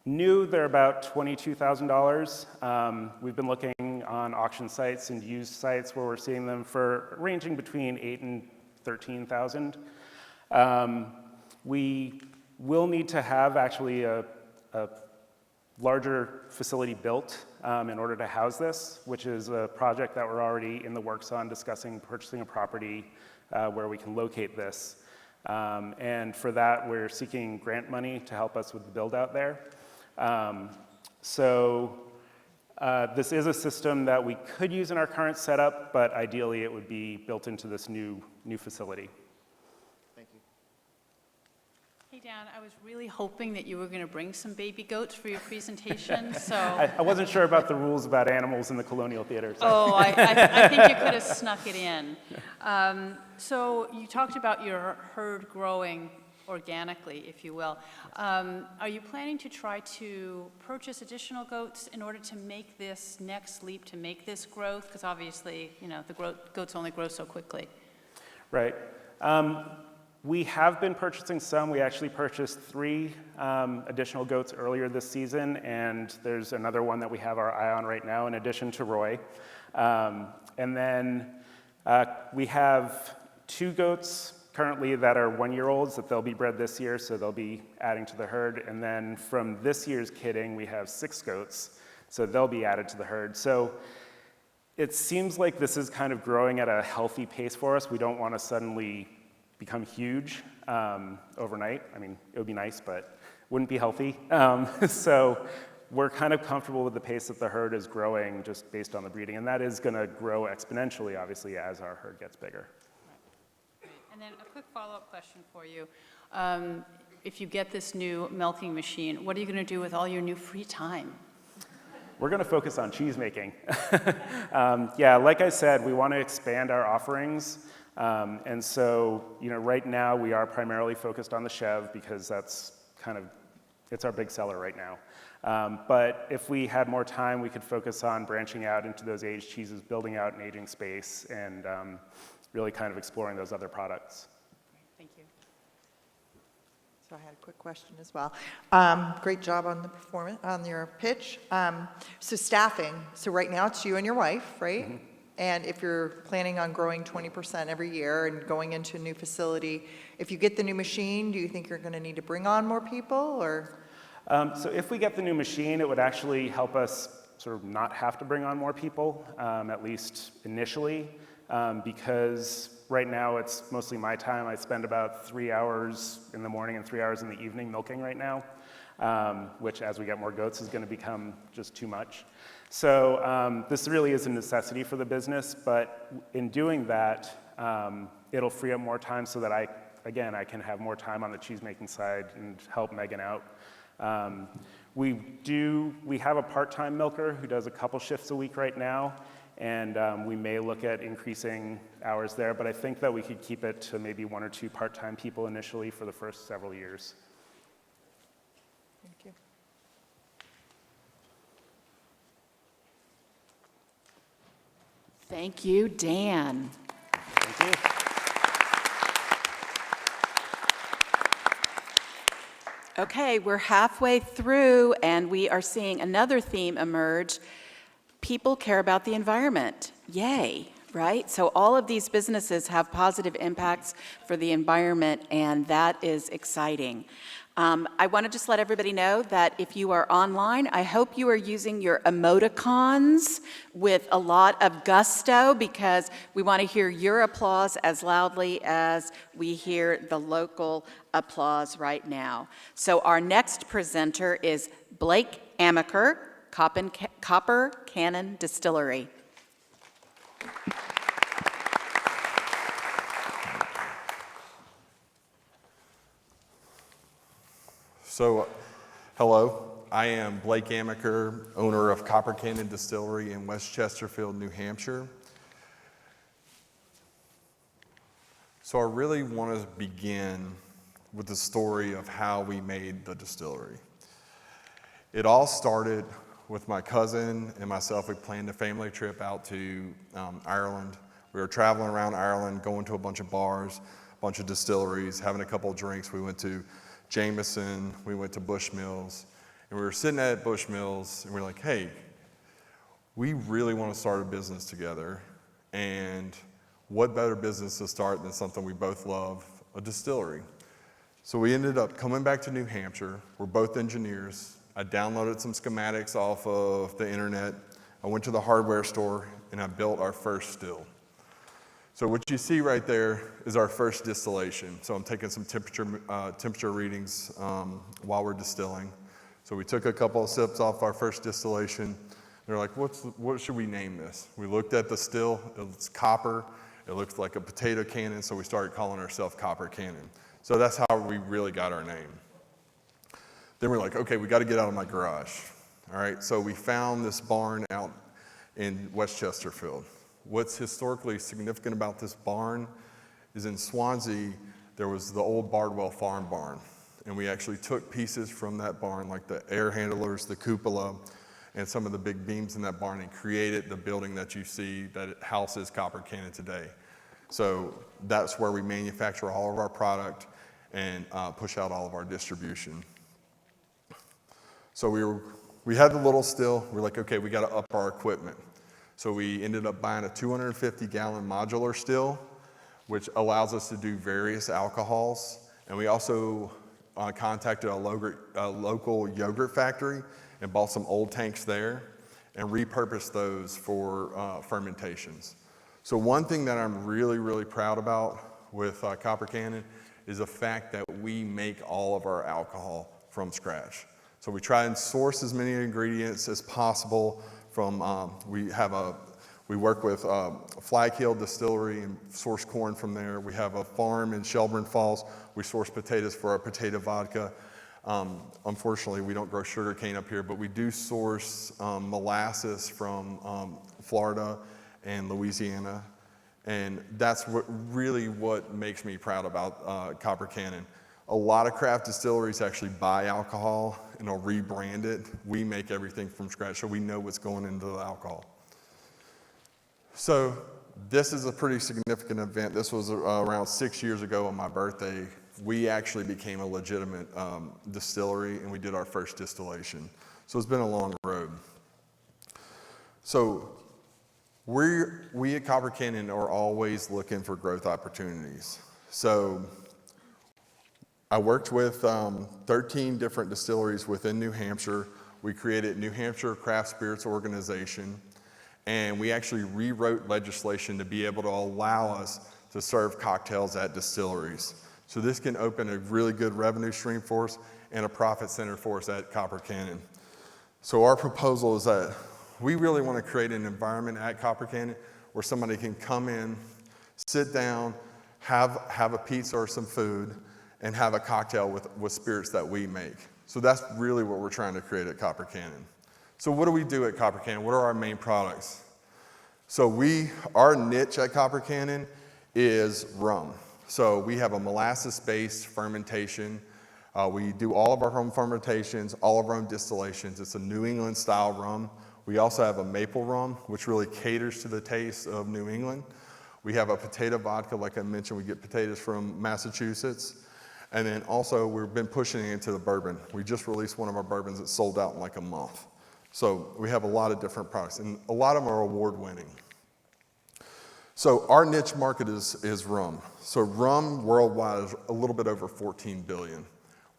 new, they're about $22,000. We've been looking on auction sites and used sites where we're seeing them for ranging between $8,000 and $13,000. We will need to have actually a larger facility built in order to house this, which is a project that we're already in the works on, discussing purchasing a property where we can locate this. And for that, we're seeking grant money to help us with the build out there. This is a system that we could use in our current setup, but ideally it would be built into this new facility. Thank you. Hey, Dan, I was really hoping that you were going to bring some baby goats for your presentation, so. I wasn't sure about the rules about animals in the Colonial Theater. So. Oh, I think you could have snuck it in. So you talked about your herd growing organically, if you will. Are you planning to try to purchase additional goats in order to make this next leap, to make this growth? Because obviously, you know, the goats only grow so quickly. Right. We have been purchasing some. We actually purchased 3 additional goats earlier this season, and there's another one that we have our eye on right now in addition to Roy. And then we have 2 goats currently that are 1-year-olds that they'll be bred this year, so they'll be adding to the herd. And then from this year's kidding, we have 6 goats, so they'll be added to the herd. So it seems like this is kind of growing at a healthy pace for us. We don't want to suddenly become huge overnight. I mean, it would be nice, but wouldn't be healthy. So we're kind of comfortable with the pace that the herd is growing just based on the breeding. And that is going to grow exponentially, obviously, as our herd gets bigger. Right. And then a quick follow-up question for you. If you get this new milking machine, what are you going to do with all your new free time? We're going to focus on cheese making. Yeah, like I said, we want to expand our offerings. And so, you know, right now we are primarily focused on the Chev because that's kind of, it's our big seller right now. But if we had more time, we could focus on branching out into those aged cheeses, building out an aging space, and really kind of exploring those other products. Thank you. So I had a quick question as well. Great job on the performance, on your pitch. So staffing, so right now it's you and your wife, right? Mm-hmm. And if you're planning on growing 20% every year and going into a new facility, if you get the new machine, do you think you're going to need to bring on more people, or? So if we get the new machine, it would actually help us sort of not have to bring on more people, at least initially, because right now, it's mostly my time. I spend about 3 hours in the morning and 3 hours in the evening milking right now, which as we get more goats is gonna become just too much. So this really is a necessity for the business, but in doing that, it'll free up more time so that I can have more time on the cheese-making side and help Megan out. We have a part-time milker who does a couple shifts a week right now, and we may look at increasing hours there, but I think that we could keep it to maybe 1 or 2 part-time people initially for the first several years. Thank you. Thank you, Dan. Thank you. Okay, we're halfway through, and we are seeing another theme emerge. People care about the environment. Yay, right? So all of these businesses have positive impacts for the environment, and that is exciting. I want to just let everybody know that if you are online, I hope you are using your emoticons with a lot of gusto, because we want to hear your applause as loudly as we hear the local applause right now. So our next presenter is Blake Amaker, Copper Cannon Distillery. So, hello, I am Blake Amaker, owner of Copper Cannon Distillery in West Chesterfield, New Hampshire. So I really want to begin with the story of how we made the distillery. It all started with my cousin and myself. We planned a family trip out to Ireland. We were traveling around Ireland, going to a bunch of bars, a bunch of distilleries, having a couple of drinks. We went to Jameson, we went to Bushmills, and we were sitting at Bushmills, and we were like, hey, we really want to start a business together, and what better business to start than something we both love, a distillery. So we ended up coming back to New Hampshire. We're both engineers. I downloaded some schematics off of the internet. I went to the hardware store, and I built our first still. So what you see right there is our first distillation. So I'm taking some temperature readings while we're distilling. So we took a couple of sips off our first distillation. They're like, what should we name this? We looked at the still, it's copper. It looks like a potato cannon, so we started calling ourselves Copper Cannon. So that's how we really got our name. Then we're like, okay, we got to get out of my garage. All right, so we found this barn out in West Chesterfield. What's historically significant about this barn is in Swansea, there was the old Bardwell farm barn. And we actually took pieces from that barn, like the air handlers, the cupola, and some of the big beams in that barn, and created the building that you see that houses Copper Cannon today. So that's where we manufacture all of our product and push out all of our distribution. So we had the little still. We're like, okay, we got to up our equipment. So we ended up buying a 250-gallon modular still, which allows us to do various alcohols. And we also contacted a local yogurt factory and bought some old tanks there and repurposed those for fermentations. So one thing that I'm really, really proud about with Copper Cannon is the fact that we make all of our alcohol from scratch. So we try and source as many ingredients as possible from, we work with Flykill Distillery and source corn from there. We have a farm in Shelburne Falls. We source potatoes for our potato vodka. Unfortunately, we don't grow sugar cane up here, but we do source molasses from Florida and Louisiana. And that's what makes me proud about Copper Cannon. A lot of craft distilleries actually buy alcohol and they'll rebrand it. We make everything from scratch, so we know what's going into the alcohol. So this is a pretty significant event. This was around 6 years ago on my birthday. We actually became a legitimate distillery, and we did our first distillation. So it's been a long road. So we at Copper Cannon are always looking for growth opportunities. So I worked with 13 different distilleries within New Hampshire. We created New Hampshire Craft Spirits Organization, and we actually rewrote legislation to be able to allow us to serve cocktails at distilleries. So this can open a really good revenue stream for us and a profit center for us at Copper Canyon. So our proposal is that we really want to create an environment at Copper Canyon where somebody can come in, sit down, have a pizza or some food, and have a cocktail with spirits that we make. So that's really what we're trying to create at Copper Canyon. So what do we do at Copper Canyon? What are our main products? So our niche at Copper Canyon is rum. So we have a molasses-based fermentation. We do all of our home fermentations, all of our own distillations. It's a New England style rum. We also have a maple rum, which really caters to the taste of New England. We have a potato vodka, like I mentioned, we get potatoes from Massachusetts. And then also we've been pushing into the bourbon. We just released one of our bourbons that sold out in like a month. So we have a lot of different products, and a lot of them are award-winning. So our niche market is rum. So rum worldwide is a little bit over 14 billion.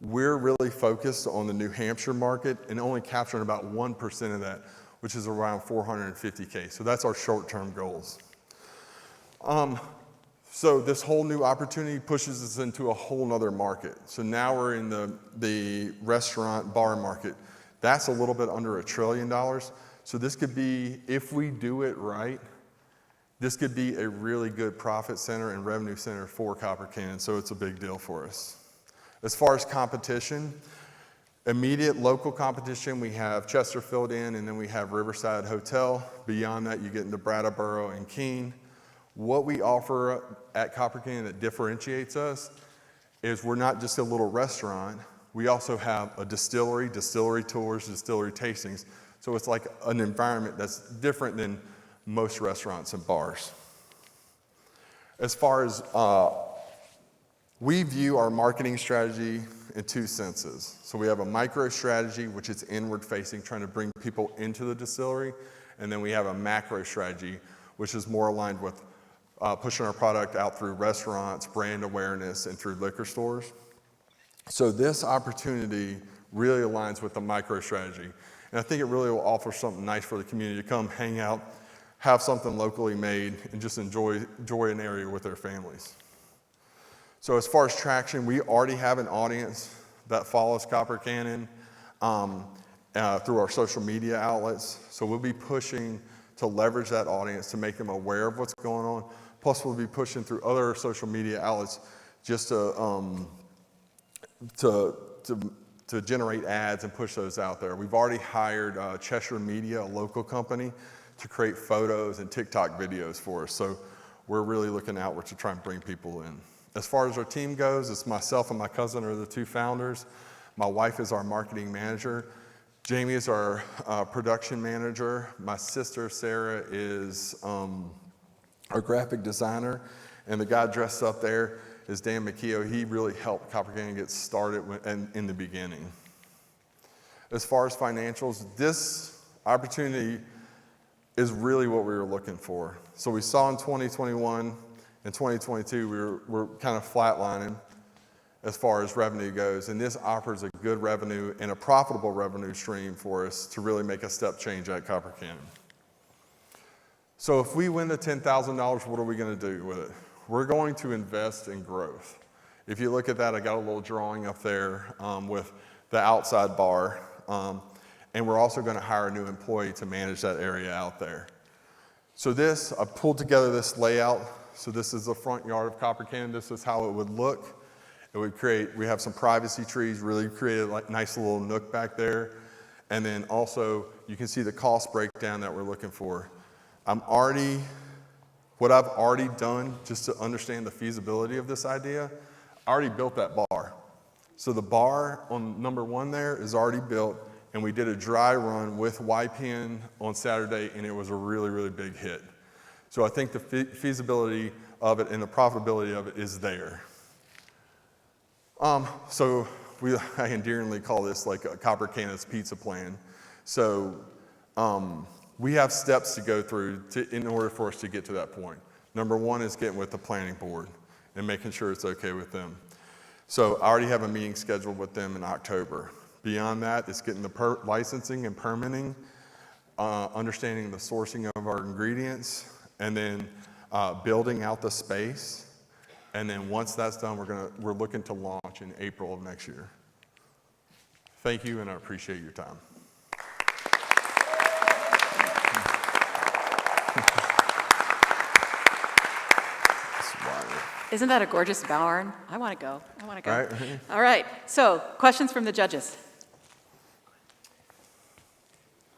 We're really focused on the New Hampshire market and only capturing about 1% of that, which is around 450K. So that's our short-term goals. So this whole new opportunity pushes us into a whole nother market. So now we're in the restaurant bar market. That's a little bit under $1 trillion. So this could be, if we do it right, this could be a really good profit center and revenue center for Copper Canyon, so it's a big deal for us. As far as competition, immediate local competition, we have Chesterfield Inn, and then we have Riverside Hotel. Beyond that, you get into Brattleboro and Keene. What we offer at Copper Canyon that differentiates us is we're not just a little restaurant. We also have a distillery tours, distillery tastings. So it's like an environment that's different than most restaurants and bars. As far as, we view our marketing strategy in two senses. So we have a micro strategy, which is inward facing, trying to bring people into the distillery. And then we have a macro strategy, which is more aligned with pushing our product out through restaurants, brand awareness, and through liquor stores. So this opportunity really aligns with the micro strategy. And I think it really will offer something nice for the community to come hang out, have something locally made, and just enjoy an area with their families. So as far as traction, we already have an audience that follows Copper Canyon through our social media outlets. So we'll be pushing to leverage that audience to make them aware of what's going on. Plus we'll be pushing through other social media outlets just to generate ads and push those out there. We've already hired Cheshire Media, a local company, to create photos and TikTok videos for us. So we're really looking outward to try and bring people in. As far as our team goes, it's myself and my cousin are the two founders. My wife is our marketing manager. Jamie is our production manager. My sister, Sarah, is our graphic designer. And the guy dressed up there is Dan McKeough. He really helped Copper Canyon get started in the beginning. As far as financials, this opportunity is really what we were looking for. So we saw in 2021 and 2022, we're kind of flatlining as far as revenue goes, and this offers a good revenue and a profitable revenue stream for us to really make a step change at Copper Canyon. So if we win the $10,000, what are we going to do with it? We're going to invest in growth. If you look at that, I got a little drawing up there with the outside bar, and we're also going to hire a new employee to manage that area out there. So I pulled together this layout. So this is the front yard of Copper Canyon. This is how it would look. We have some privacy trees, really create a nice little nook back there. And then also, you can see the cost breakdown that we're looking for. What I've already done, just to understand the feasibility of this idea, I already built that bar. So the bar on number 1 there is already built, and we did a dry run with YPN on Saturday, and it was a really, really big hit. So I think the feasibility of it and the profitability of it is there. So I endearingly call this like a Copper Canyon's pizza plan. So we have steps to go through in order for us to get to that point. Number 1 is getting with the planning board and making sure it's okay with them. So I already have a meeting scheduled with them in October. Beyond that, it's getting the licensing and permitting, understanding the sourcing of our ingredients, and then building out the space. And then once that's done, we're looking to launch in April of next year. Thank you, and I appreciate your time. Isn't that a gorgeous barn? I want to go. I want to go. Right? All right. So, questions from the judges.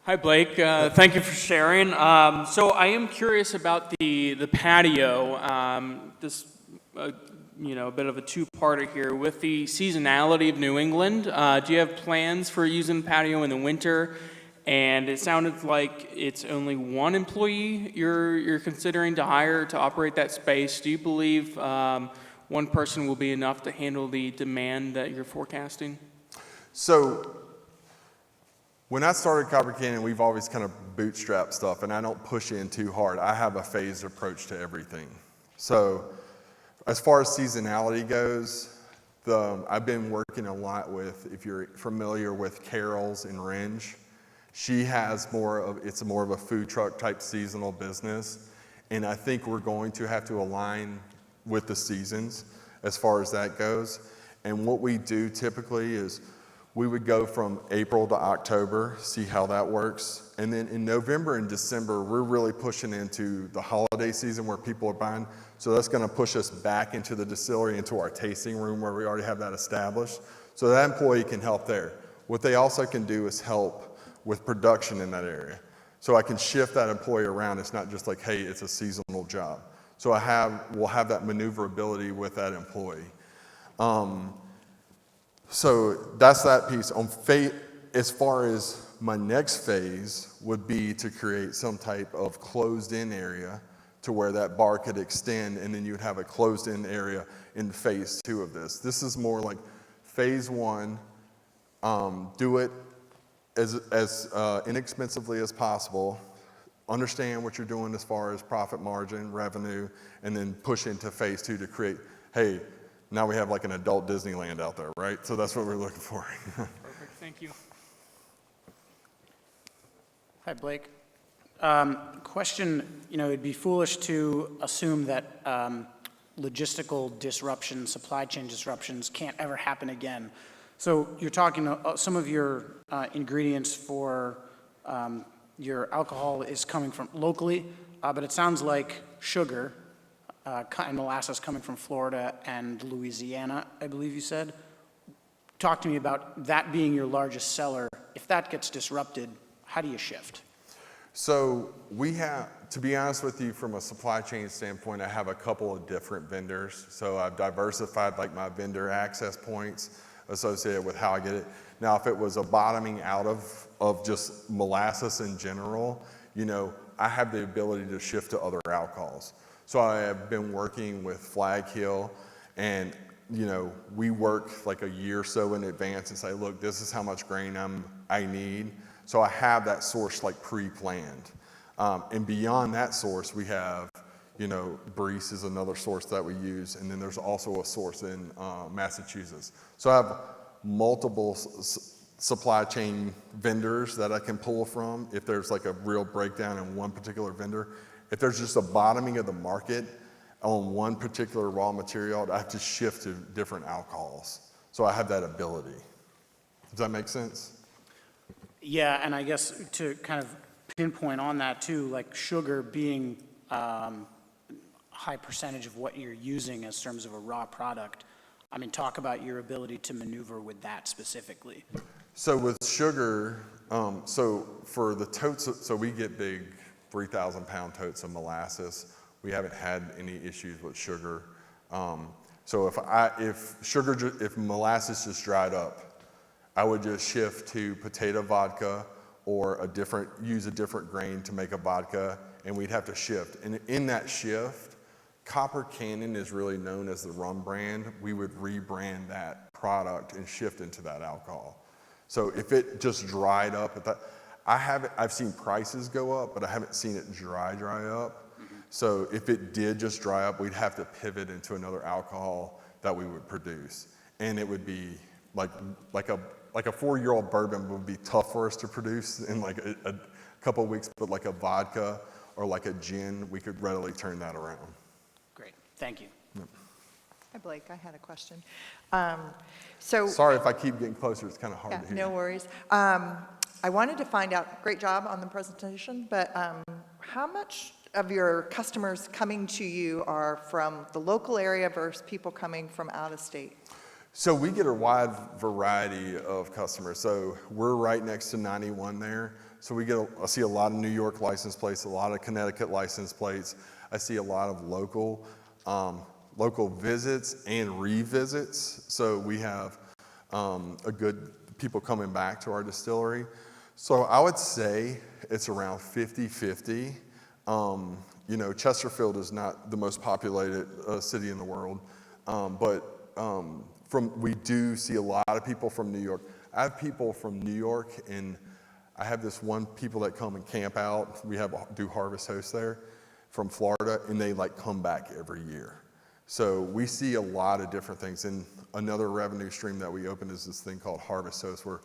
Hi, Blake. Thank you for sharing. So I am curious about the patio. A bit of a two-parter here. With the seasonality of New England, do you have plans for using the patio in the winter? And it sounded like it's only one employee you're considering to hire to operate that space. Do you believe one person will be enough to handle the demand that you're forecasting? So when I started Copper Canyon, we've always kind of bootstrapped stuff, and I don't push in too hard. I have a phased approach to everything. So as far as seasonality goes, I've been working a lot with, if you're familiar with Carol's in Rindge, she has it's more of a food truck type seasonal business. And I think we're going to have to align with the seasons as far as that goes. And what we do typically is we would go from April to October, see how that works. And then in November and December, we're really pushing into the holiday season where people are buying. So that's going to push us back into the distillery, into our tasting room where we already have that established. So that employee can help there. What they also can do is help with production in that area. So I can shift that employee around. It's not just like, hey, it's a seasonal job. So we'll have that maneuverability with that employee. So that's that piece. As far as my next phase would be to create some type of closed-in area to where that bar could extend, and then you'd have a closed-in area in phase 2 of this. This is more like phase 1, do it as inexpensively as possible, understand what you're doing as far as profit margin, revenue, and then push into phase 2 to create, hey, now we have like an adult Disneyland out there, right? So that's what we're looking for. Perfect, thank you. Hi, Blake. Question, it'd be foolish to assume that logistical disruptions, supply chain disruptions can't ever happen again. So you're talking, some of your ingredients for your alcohol is coming from locally, but it sounds like sugar and molasses coming from Florida and Louisiana, I believe you said. Talk to me about that being your largest seller. If that gets disrupted, how do you shift? So to be honest with you, from a supply chain standpoint, I have a couple of different vendors. So I've diversified like my vendor access points associated with how I get it. Now, if it was a bottoming out of just molasses in general, I have the ability to shift to other alcohols. So I have been working with Flag Hill, and we work like a year or so in advance and say, look, this is how much grain I need. So I have that source like pre-planned. And beyond that source, we have, Breese is another source that we use, and then there's also a source in Massachusetts. So I have multiple supply chain vendors that I can pull from if there's like a real breakdown in one particular vendor. If there's just a bottoming of the market on one particular raw material, I have to shift to different alcohols. So I have that ability. Does that make sense? Yeah, and I guess to kind of pinpoint on that too, like sugar being high percentage of what you're using as terms of a raw product. I mean, talk about your ability to maneuver with that specifically. So with sugar, so for the totes, so we get big 3,000 pound totes of molasses. We haven't had any issues with sugar. So if molasses just dried up, I would just shift to potato vodka or use a different grain to make a vodka, and we'd have to shift. And in that shift, Copper Canyon is really known as the rum brand. We would rebrand that product and shift into that alcohol. So if it just dried up, I've seen prices go up, but I haven't seen it dry up. So if it did just dry up, we'd have to pivot into another alcohol that we would produce. And it would be like a 4-year-old bourbon would be tough for us to produce in like a couple of weeks, but like a vodka or like a gin, we could readily turn that around. Great, thank you. Hi, Blake, I had a question. So, Sorry if I keep getting closer, it's kind of hard yeah, to hear. no worries. I wanted to find out, great job on the presentation, but how much of your customers coming to you are from the local area versus people coming from out of state? So we get a wide variety of customers. So we're right next to 91 there. So I see a lot of New York license plates, a lot of Connecticut license plates. I see a lot of local visits and revisits. So we have a good people coming back to our distillery. So I would say it's around 50-50. You know, Chesterfield is not the most populated city in the world, but we do see a lot of people from New York. I have people from New York, and I have this one people that come and camp out. We do Harvest Host there from Florida, and they like come back every year. So we see a lot of different things. And another revenue stream that we opened is this thing called Harvest Host, where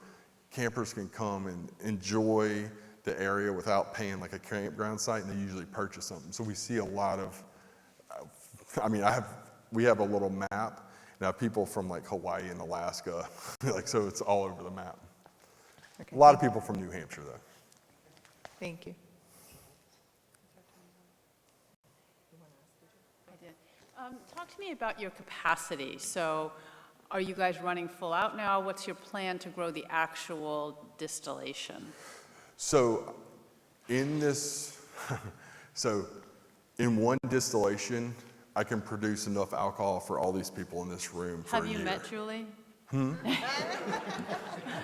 campers can come and enjoy the area without paying like a campground site, and they usually purchase something. So we see a lot of, we have a little map. Now people from like Hawaii and Alaska, like, so it's all over the map. Okay. A lot of people from New Hampshire though. Thank you. I did. Talk to me about your capacity. So are you guys running full out now? What's your plan to grow the actual distillation? So in one distillation, I can produce enough alcohol for all these people in this room for a year. Have you met Julie?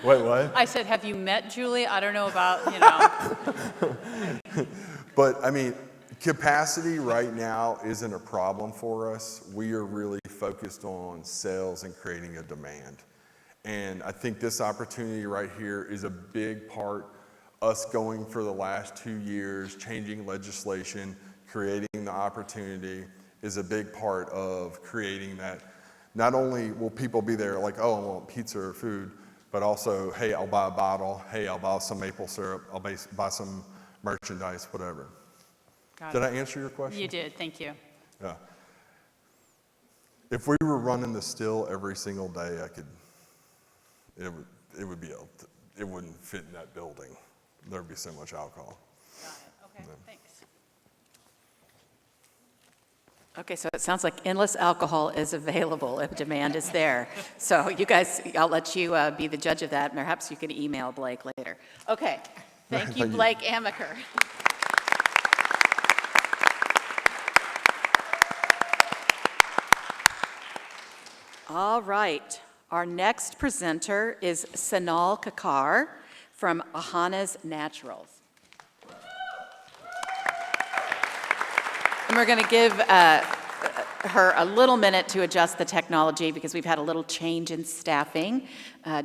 Wait, what? I said, have you met Julie? I don't know about, you know. But I mean, capacity right now isn't a problem for us. We are really focused on sales and creating a demand. And I think this opportunity right here is a big part, us going for the last 2 years, changing legislation, creating the opportunity is a big part of creating that. Not only will people be there like, oh, I want pizza or food, but also, hey, I'll buy a bottle. Hey, I'll buy some maple syrup. I'll buy some merchandise, whatever. Got Did it. I answer your question? You did, thank you. Yeah. If we were running the still every single day, it wouldn't fit in that building. There'd be so much alcohol. Got it, okay, thanks. Okay, so it sounds like endless alcohol is available if demand is there. So you guys, I'll let you be the judge of that. Perhaps you can email Blake later. Okay, thank you, Thank you. Blake Amaker. All right, our next presenter is Sanal Kakar from Ahana's Naturals. And we're going to give her a little minute to adjust the technology because we've had a little change in staffing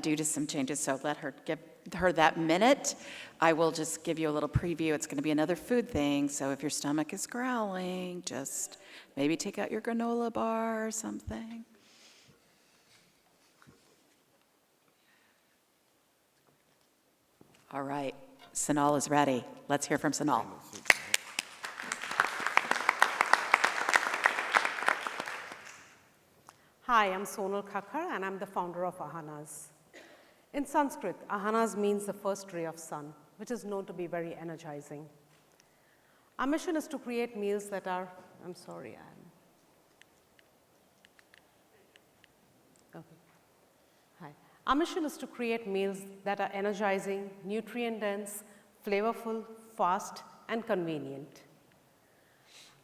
due to some changes, so let her give her that minute. I will just give you a little preview. It's going to be another food thing, so if your stomach is growling, just maybe take out your granola bar or something. All right, Sanal is ready. Let's hear from Sanal. Hi, I'm Sonal Kakar and I'm the founder of Ahanas. In Sanskrit, Ahanas means the first ray of sun, which is known to be very energizing. Our mission is to create meals that are, Our mission is to create meals that are energizing, nutrient-dense, flavorful, fast, and convenient.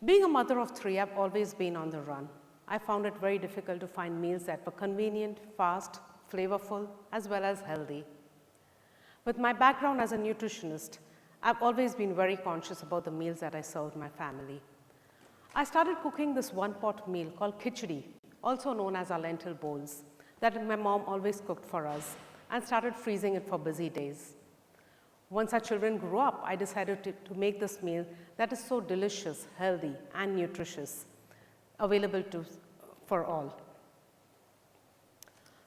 Being a mother of 3, I've always been on the run. I found it very difficult to find meals that were convenient, fast, flavorful, as well as healthy. With my background as a nutritionist, I've always been very conscious about the meals that I served my family. I started cooking this one-pot meal called khichdi, also known as our lentil bowls, that my mom always cooked for us, and started freezing it for busy days. Once our children grew up, I decided to make this meal that is so delicious, healthy, and nutritious, available for all.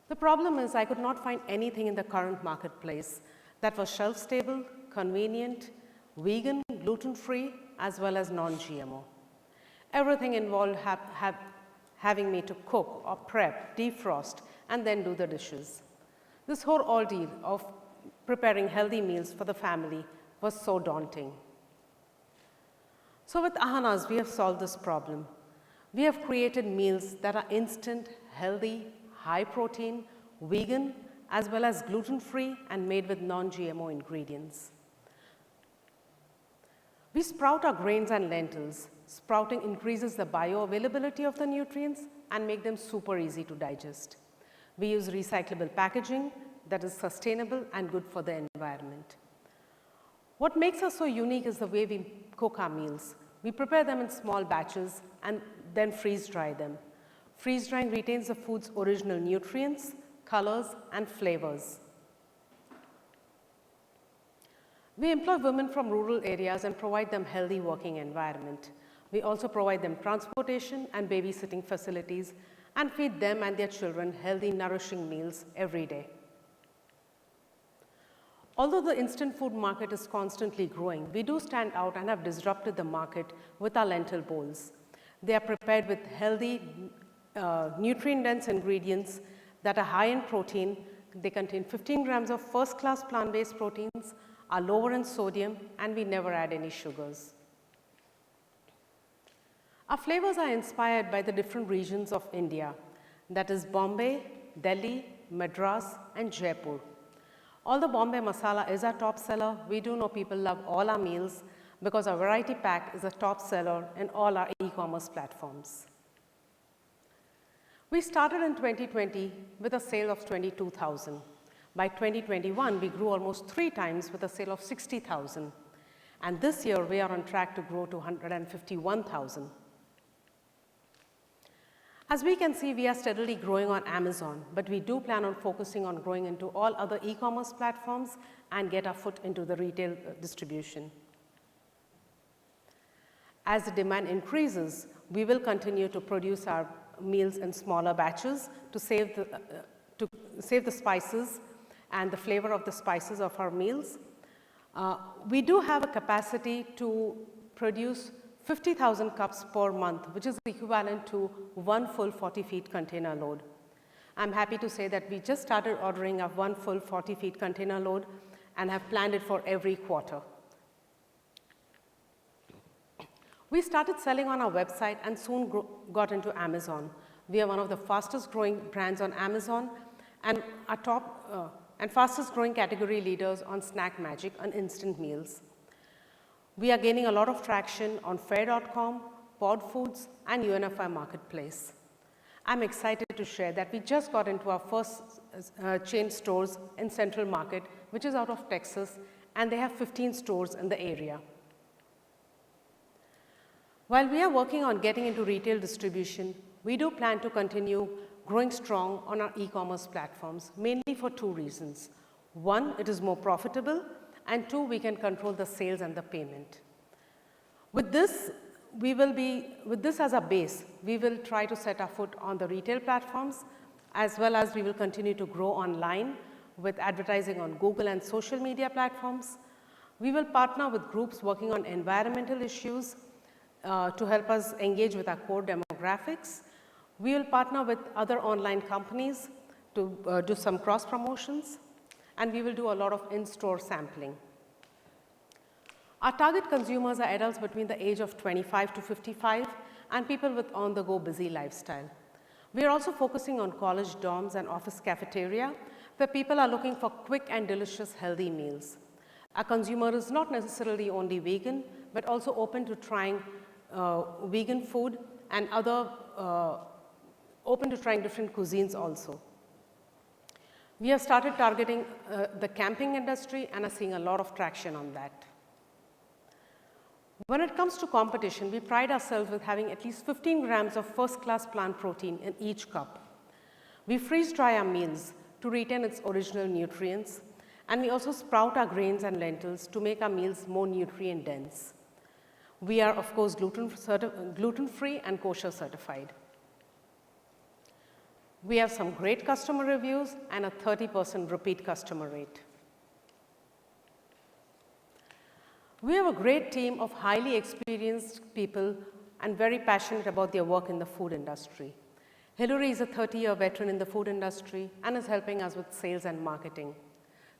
The problem is I could not find anything in the current marketplace that was shelf-stable, convenient, vegan, gluten-free, as well as non-GMO. Everything involved having me to cook or prep, defrost, and then do the dishes. This whole ordeal of preparing healthy meals for the family was so daunting. So with Ahanas, we have solved this problem. We have created meals that are instant, healthy, high protein, vegan, as well as gluten-free and made with non-GMO ingredients. We sprout our grains and lentils. Sprouting increases the bioavailability of the nutrients and make them super easy to digest. We use recyclable packaging that is sustainable and good for the environment. What makes us so unique is the way we cook our meals. We prepare them in small batches and then freeze dry them. Freeze drying retains the food's original nutrients, colors, and flavors. We employ women from rural areas and provide them healthy working environment. We also provide them transportation and babysitting facilities and feed them and their children healthy, nourishing meals every day. Although the instant food market is constantly growing, we do stand out and have disrupted the market with our lentil bowls. They are prepared with healthy, nutrient-dense ingredients that are high in protein. They contain 15 grams of first-class plant-based proteins, are lower in sodium, and we never add any sugars. Our flavors are inspired by the different regions of India, that is Bombay, Delhi, Madras, and Jaipur. Although Bombay masala is our top seller, we do know people love all our meals because our variety pack is a top seller in all our e-commerce platforms. We started in 2020 with a sale of 22,000. By 2021, we grew almost 3 times with a sale of 60,000. And this year, we are on track to grow to 151,000. As we can see, we are steadily growing on Amazon, but we do plan on focusing on growing into all other e-commerce platforms and get our foot into the retail distribution. As the demand increases, we will continue to produce our meals in smaller batches to save the spices and the flavor of the spices of our meals. We do have a capacity to produce 50,000 cups per month, which is equivalent to 1 full 40-feet container load. I'm happy to say that we just started ordering a 1 full 40-feet container load and have planned it for every quarter. We started selling on our website and soon got into Amazon. We are one of the fastest growing brands on Amazon and fastest growing category leaders on Snack Magic and instant meals. We are gaining a lot of traction on Fair.com, Pod Foods, and UNFI Marketplace. I'm excited to share that we just got into our first chain stores in Central Market, which is out of Texas, and they have 15 stores in the area. While we are working on getting into retail distribution, we do plan to continue growing strong on our e-commerce platforms, mainly for 2 reasons. 1, it is more profitable, and 2, we can control the sales and the payment. With this as a base, we will try to set our foot on the retail platforms, as well as we will continue to grow online with advertising on Google and social media platforms. We will partner with groups working on environmental issues to help us engage with our core demographics. We will partner with other online companies to do some cross promotions, and we will do a lot of in-store sampling. Our target consumers are adults between the age of 25 to 55 and people with on-the-go busy lifestyle. We are also focusing on college dorms and office cafeteria where people are looking for quick and delicious healthy meals. Our consumer is not necessarily only vegan, but also open to trying vegan food and open to trying different cuisines also. We have started targeting the camping industry and are seeing a lot of traction on that. When it comes to competition, we pride ourselves with having at least 15 grams of first-class plant protein in each cup. We freeze dry our meals to retain its original nutrients, and we also sprout our grains and lentils to make our meals more nutrient dense. We are, of course, gluten-free and kosher certified. We have some great customer reviews and a 30% repeat customer rate. We have a great team of highly experienced people and very passionate about their work in the food industry. Hillary is a 30-year veteran in the food industry and is helping us with sales and marketing.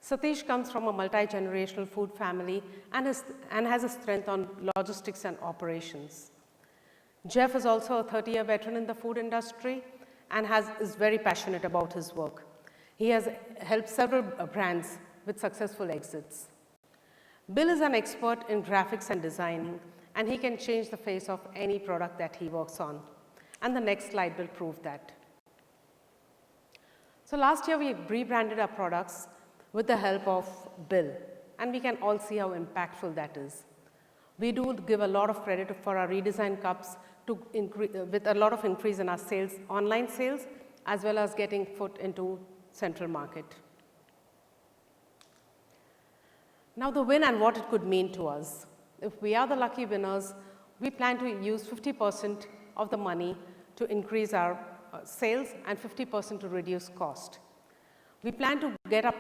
Satish comes from a multi-generational food family and has a strength on logistics and operations. Jeff is also a 30-year veteran in the food industry and is very passionate about his work. He has helped several brands with successful exits. Bill is an expert in graphics and designing, and he can change the face of any product that he works on. And the next slide will prove that. So last year, we rebranded our products with the help of Bill, and we can all see how impactful that is. We do give a lot of credit for our redesigned cups with a lot of increase in our sales, online sales, as well as getting foot into central market. Now the win and what it could mean to us. If we are the lucky winners, we plan to use 50% of the money to increase our sales and 50% to reduce cost. We plan to get our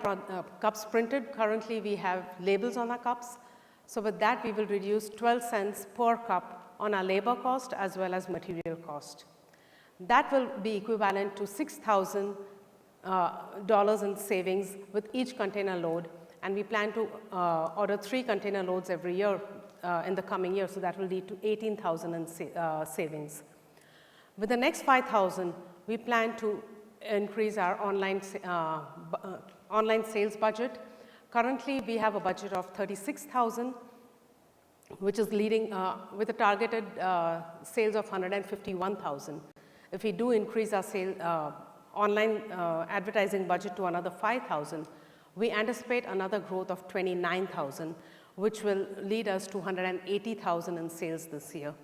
cups printed. Currently, we have labels on our cups. So with that, we will reduce 12 cents per cup on our labor cost as well as material cost. That will be equivalent to $6,000 in savings with each container load. And we plan to order 3 container loads every year in the coming year. So that will lead to $18,000 in savings. With the next $5,000, we plan to increase our online sales budget. Currently, we have a budget of $36,000, which is leading with a targeted sales of $151,000. If we do increase our online advertising budget to another $5,000, we anticipate another growth of $29,000, which will lead us to $180,000 in sales this year.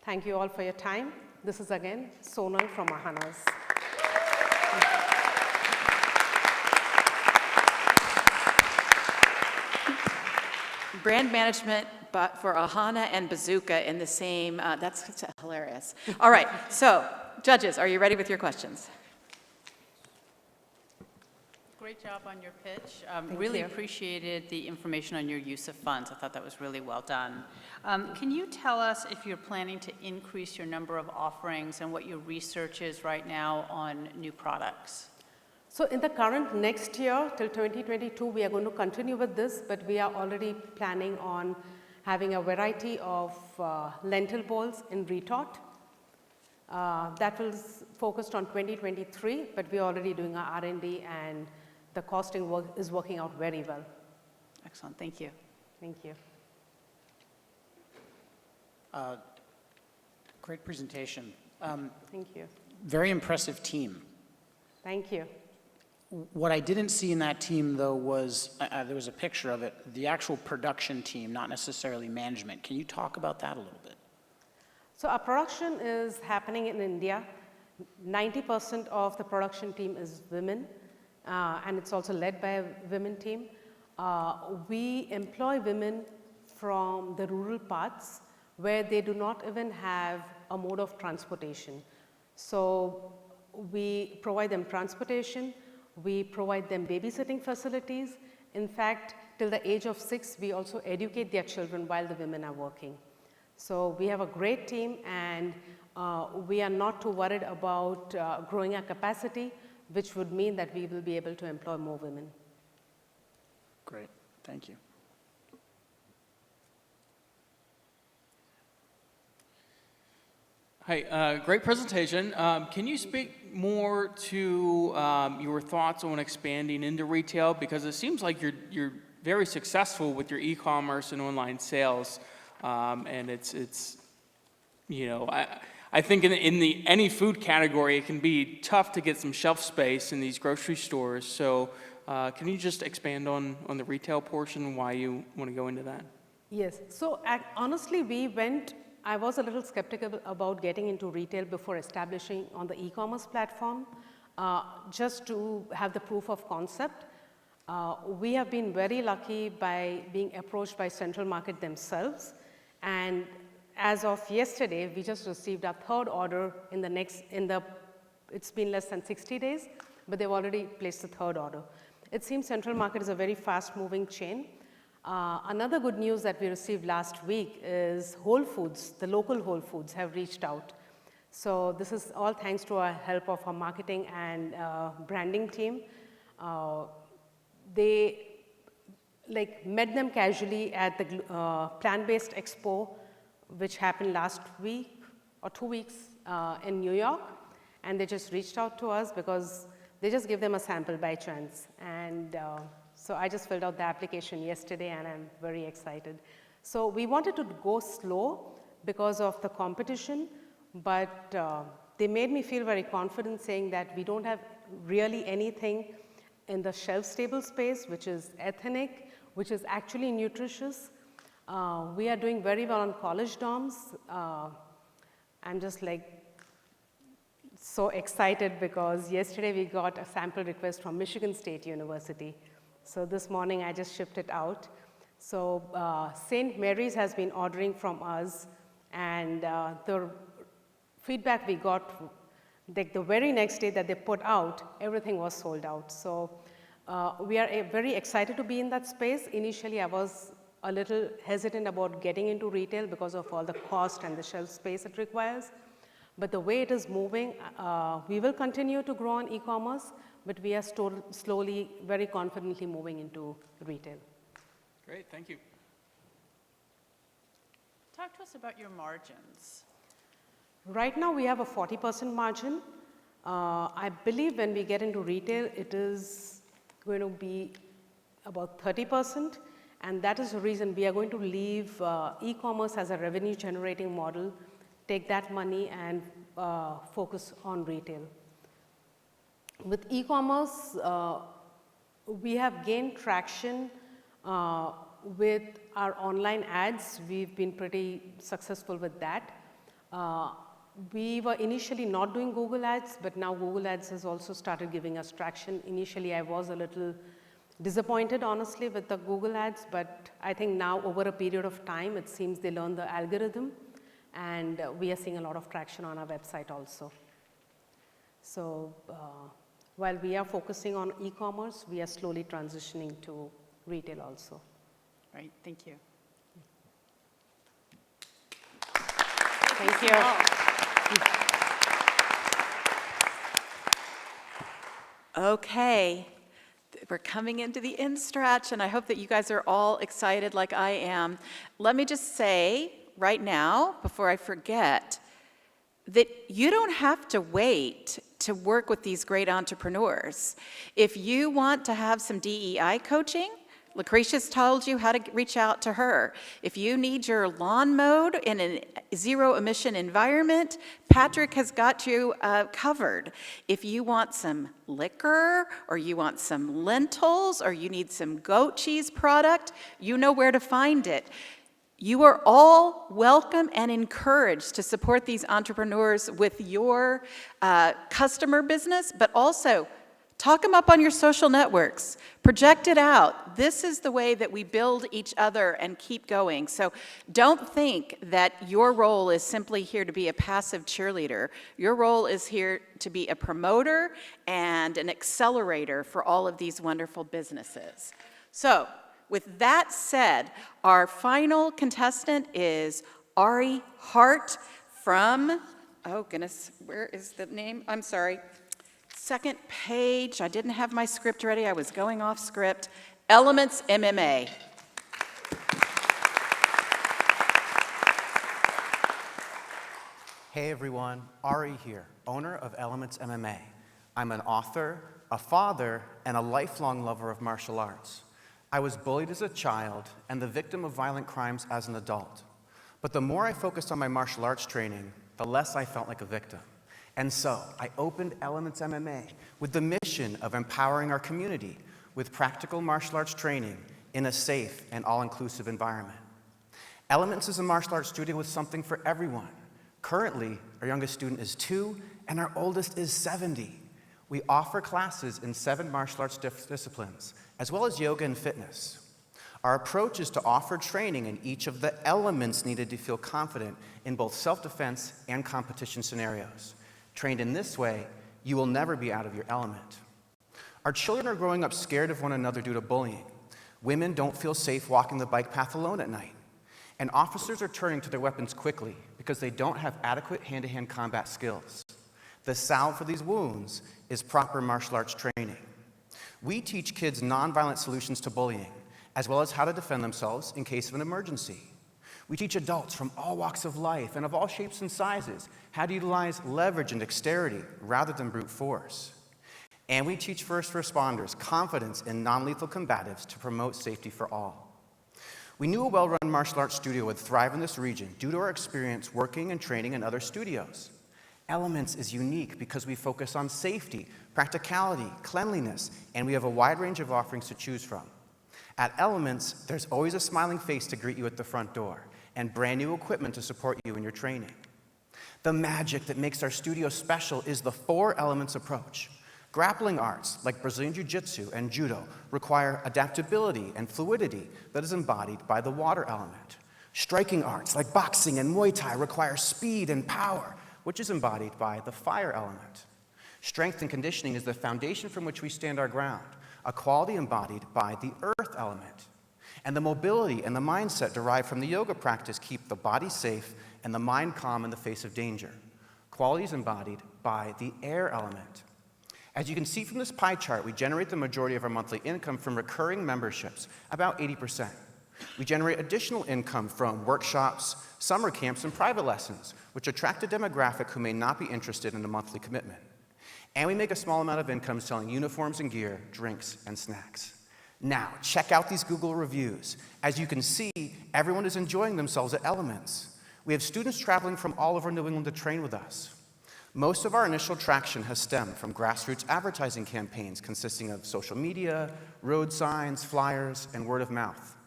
Thank you all for your time. This is again Sonal from Ahanas. Brand management but for Ahana and Bazooka in the same, that's hilarious. All right, so judges, are you ready with your questions? Great job on your pitch. Thank Really you. appreciated the information on your use of funds. I thought that was really well done. Can you tell us if you're planning to increase your number of offerings and what your research is right now on new products? So in the current next year, till 2022, we are going to continue with this, but we are already planning on having a variety of lentil bowls in retort. That was focused on 2023, but we're already doing our R&D and the costing work is working out very well. Excellent, thank you. Thank you. Great presentation. Thank you. Very impressive team. Thank you. What I didn't see in that team, though, was there was a picture of it, the actual production team, not necessarily management. Can you talk about that a little bit? So our production is happening in India. 90% of the production team is women, and it's also led by a women team. We employ women from the rural parts where they do not even have a mode of transportation. So we provide them transportation, we provide them babysitting facilities. In fact, till the age of 6, we also educate their children while the women are working. So we have a great team, and we are not too worried about growing our capacity, which would mean that we will be able to employ more women. Great, thank you. Hi, great presentation. Can you speak more to your thoughts on expanding into retail? Because it seems like you're very successful with your e-commerce and online sales, and it's you know, I think in any food category it can be tough to get some shelf space in these grocery stores. So can you just expand on the retail portion and why you want to go into that? Yes. So honestly, I was a little skeptical about getting into retail before establishing on the e-commerce platform, just to have the proof of concept. We have been very lucky by being approached by Central Market themselves, and as of yesterday, we just received our 3rd order it's been less than 60 days, but they've already placed the 3rd order. It seems Central Market is a very fast-moving chain. Another good news that we received last week is Whole Foods, the local Whole Foods, have reached out. So this is all thanks to our help of our marketing and branding team. They met them casually at the Plant-Based Expo, which happened last week or 2 weeks in New York, and they just reached out to us because they just give them a sample by chance. And so I just filled out the application yesterday, and I'm very excited. So we wanted to go slow because of the competition, but they made me feel very confident saying that we don't have really anything in the shelf-stable space, which is ethnic, which is actually nutritious. We are doing very well on college dorms. I'm just so excited because yesterday we got a sample request from Michigan State University. So this morning I just shipped it out. So St. Mary's has been ordering from us, and the feedback we got, the very next day that they put out, everything was sold out. So we are very excited to be in that space. Initially, I was a little hesitant about getting into retail because of all the cost and the shelf space it requires. But the way it is moving, we will continue to grow on e-commerce, but we are slowly, very confidently moving into retail. Great, thank you. Talk to us about your margins. Right now, we have a 40% margin. I believe when we get into retail, it is going to be about 30%, and that is the reason we are going to leave e-commerce as a revenue-generating model, take that money and focus on retail. With e-commerce, we have gained traction with our online ads. We've been pretty successful with that. We were initially not doing Google Ads, but now Google Ads has also started giving us traction. Initially, I was a little disappointed, honestly, with the Google Ads, but I think now over a period of time, it seems they learn the algorithm, and we are seeing a lot of traction on our website also. So while we are focusing on e-commerce, we are slowly transitioning to retail also. Right, thank you. Thank you. Okay, we're coming into the end stretch, and I hope that you guys are all excited like I am. Let me just say right now, before I forget, that you don't have to wait to work with these great entrepreneurs. If you want to have some DEI coaching, Lucretia's told you how to reach out to her. If you need your lawn mowed in a zero-emission environment, Patrick has got you covered. If you want some liquor, or you want some lentils, or you need some goat cheese product, you know where to find it. You are all welcome and encouraged to support these entrepreneurs with your customer business, but also talk them up on your social networks. Project it out. This is the way that we build each other and keep going. So don't think that your role is simply here to be a passive cheerleader. Your role is here to be a promoter and an accelerator for all of these wonderful businesses. So with that said, our final contestant is Ari Hart from, oh goodness, where is the name? I'm sorry. Second page, I didn't have my script ready, I was going off script. Elements MMA. Hey everyone, Ari here, owner of Elements MMA. I'm an author, a father, and a lifelong lover of martial arts. I was bullied as a child and the victim of violent crimes as an adult. But the more I focused on my martial arts training, the less I felt like a victim. And so I opened Elements MMA with the mission of empowering our community with practical martial arts training in a safe and all-inclusive environment. Elements is a martial arts studio with something for everyone. Currently, our youngest student is 2 and our oldest is 70. We offer classes in 7 martial arts disciplines, as well as yoga and fitness. Our approach is to offer training in each of the elements needed to feel confident in both self-defense and competition scenarios. Trained in this way, you will never be out of your element. Our children are growing up scared of one another due to bullying. Women don't feel safe walking the bike path alone at night. And officers are turning to their weapons quickly because they don't have adequate hand-to-hand combat skills. The salve for these wounds is proper martial arts training. We teach kids nonviolent solutions to bullying, as well as how to defend themselves in case of an emergency. We teach adults from all walks of life and of all shapes and sizes how to utilize leverage and dexterity rather than brute force. And we teach first responders confidence in non-lethal combatives to promote safety for all. We knew a well-run martial arts studio would thrive in this region due to our experience working and training in other studios. Elements is unique because we focus on safety, practicality, cleanliness, and we have a wide range of offerings to choose from. At Elements, there's always a smiling face to greet you at the front door and brand new equipment to support you in your training. The magic that makes our studio special is the 4 elements approach. Grappling arts, like Brazilian Jiu-Jitsu and Judo, require adaptability and fluidity that is embodied by the water element. Striking arts, like boxing and Muay Thai, require speed and power, which is embodied by the fire element. Strength and conditioning is the foundation from which we stand our ground, a quality embodied by the earth element. And the mobility and the mindset derived from the yoga practice keep the body safe and the mind calm in the face of danger. Qualities embodied by the air element. As you can see from this pie chart, we generate the majority of our monthly income from recurring memberships, about 80%. We generate additional income from workshops, summer camps, and private lessons, which attract a demographic who may not be interested in a monthly commitment. And we make a small amount of income selling uniforms and gear, drinks, and snacks. Now, check out these Google reviews. As you can see, everyone is enjoying themselves at Elements. We have students traveling from all over New England to train with us. Most of our initial traction has stemmed from grassroots advertising campaigns consisting of social media, road signs, flyers, and word of mouth.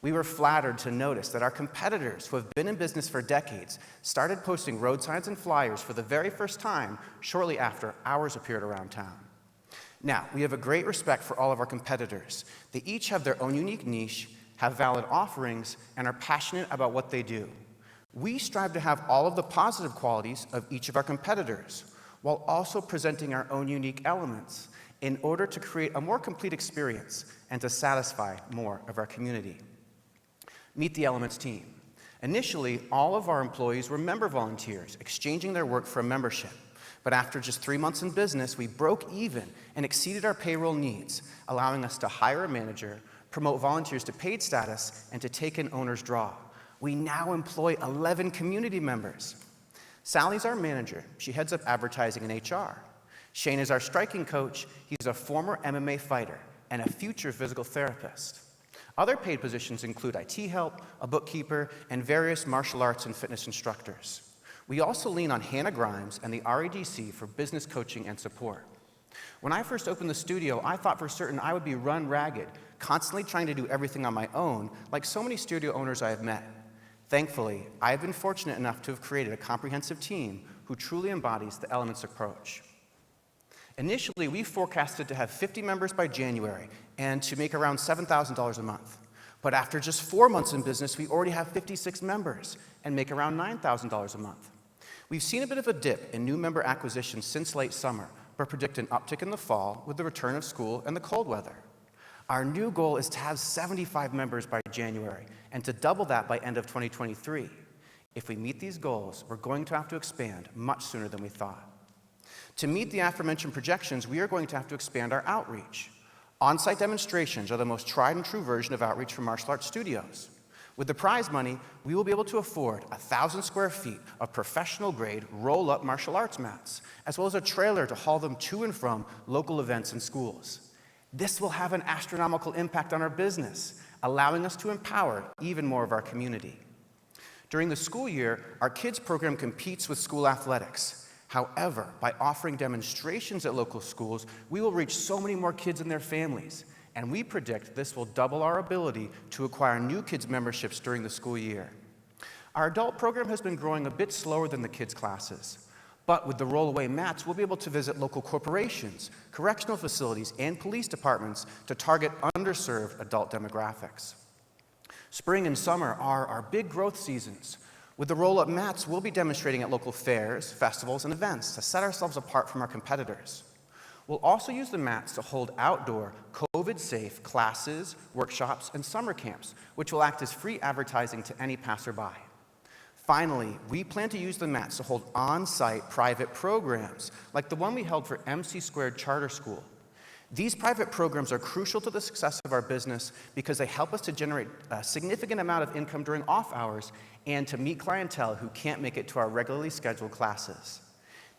We were flattered to notice that our competitors, who have been in business for decades, started posting road signs and flyers for the very first time shortly after ours appeared around town. Now, we have a great respect for all of our competitors. They each have their own unique niche, have valid offerings, and are passionate about what they do. We strive to have all of the positive qualities of each of our competitors, while also presenting our own unique elements in order to create a more complete experience and to satisfy more of our community. Meet the Elements team. Initially, all of our employees were member volunteers, exchanging their work for a membership. But after just 3 months in business, we broke even and exceeded our payroll needs, allowing us to hire a manager, promote volunteers to paid status, and to take an owner's draw. We now employ 11 community members. Sally's our manager. She heads up advertising and HR. Shane is our striking coach. He's a former MMA fighter and a future physical therapist. Other paid positions include IT help, a bookkeeper, and various martial arts and fitness instructors. We also lean on Hannah Grimes and the RADC for business coaching and support. When I first opened the studio, I thought for certain I would be run ragged, constantly trying to do everything on my own, like so many studio owners I have met. Thankfully, I have been fortunate enough to have created a comprehensive team who truly embodies the Elements approach. Initially, we forecasted to have 50 members by January and to make around $7,000 a month. But after just 4 months in business, we already have 56 members and make around $9,000 a month. We've seen a bit of a dip in new member acquisition since late summer, but predict an uptick in the fall with the return of school and the cold weather. Our new goal is to have 75 members by January and to double that by end of 2023. If we meet these goals, we're going to have to expand much sooner than we thought. To meet the aforementioned projections, we are going to have to expand our outreach. On-site demonstrations are the most tried and true version of outreach for martial arts studios. With the prize money, we will be able to afford 1,000 square feet of professional-grade roll-up martial arts mats, as well as a trailer to haul them to and from local events and schools. This will have an astronomical impact on our business, allowing us to empower even more of our community. During the school year, our kids program competes with school athletics. However, by offering demonstrations at local schools, we will reach so many more kids and their families, and we predict this will double our ability to acquire new kids memberships during the school year. Our adult program has been growing a bit slower than the kids classes. But with the rollaway mats, we'll be able to visit local corporations, correctional facilities, and police departments to target underserved adult demographics. Spring and summer are our big growth seasons. With the roll-up mats, we'll be demonstrating at local fairs, festivals, and events to set ourselves apart from our competitors. We'll also use the mats to hold outdoor, COVID-safe classes, workshops, and summer camps, which will act as free advertising to any passerby. Finally, we plan to use the mats to hold on-site private programs, like the one we held for MC² Charter School. These private programs are crucial to the success of our business because they help us to generate a significant amount of income during off hours and to meet clientele who can't make it to our regularly scheduled classes.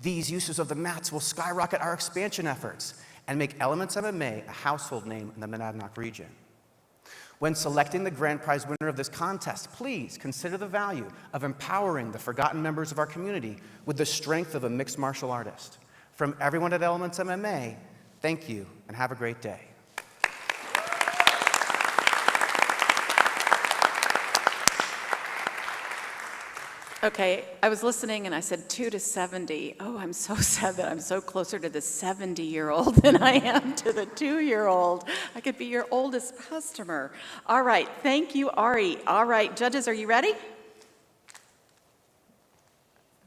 These uses of the mats will skyrocket our expansion efforts and make Elements MMA a household name in the Monadnock region. When selecting the grand prize winner of this contest, please consider the value of empowering the forgotten members of our community with the strength of a mixed martial artist. From everyone at Elements MMA, thank you and have a great day. Okay, I was listening and I said 2 to 70. Oh, I'm so sad that I'm so closer to the 70-year-old than I am to the 2-year-old. I could be your oldest customer. All right, thank you, Ari. All right, judges, are you ready?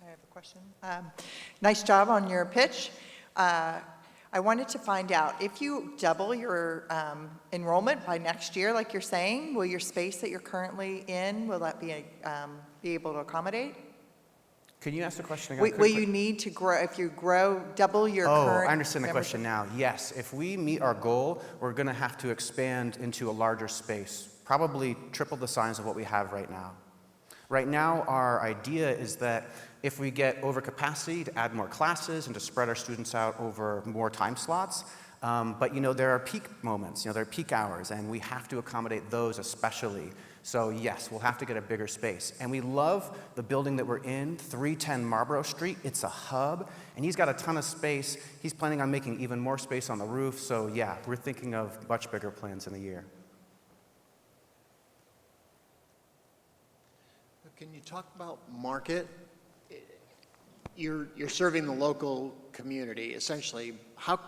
I have a question. Nice job on your pitch. I wanted to find out, if you double your enrollment by next year, like you're saying, will your space that you're currently in, will that be able to accommodate? Can you ask the question again? Will you need to grow, if you grow, double your current? Oh, I understand the membership? question now. Yes, if we meet our goal, we're going to have to expand into a larger space, probably triple the size of what we have right now. Right now, our idea is that if we get over capacity, to add more classes and to spread our students out over more time slots. But there are peak moments, there are peak hours, and we have to accommodate those especially. So yes, we'll have to get a bigger space. And we love the building that we're in, 310 Marlborough Street. It's a hub, and he's got a ton of space. He's planning on making even more space on the roof. So yeah, we're thinking of much bigger plans in the year. Can you talk about market? You're serving the local community, essentially. What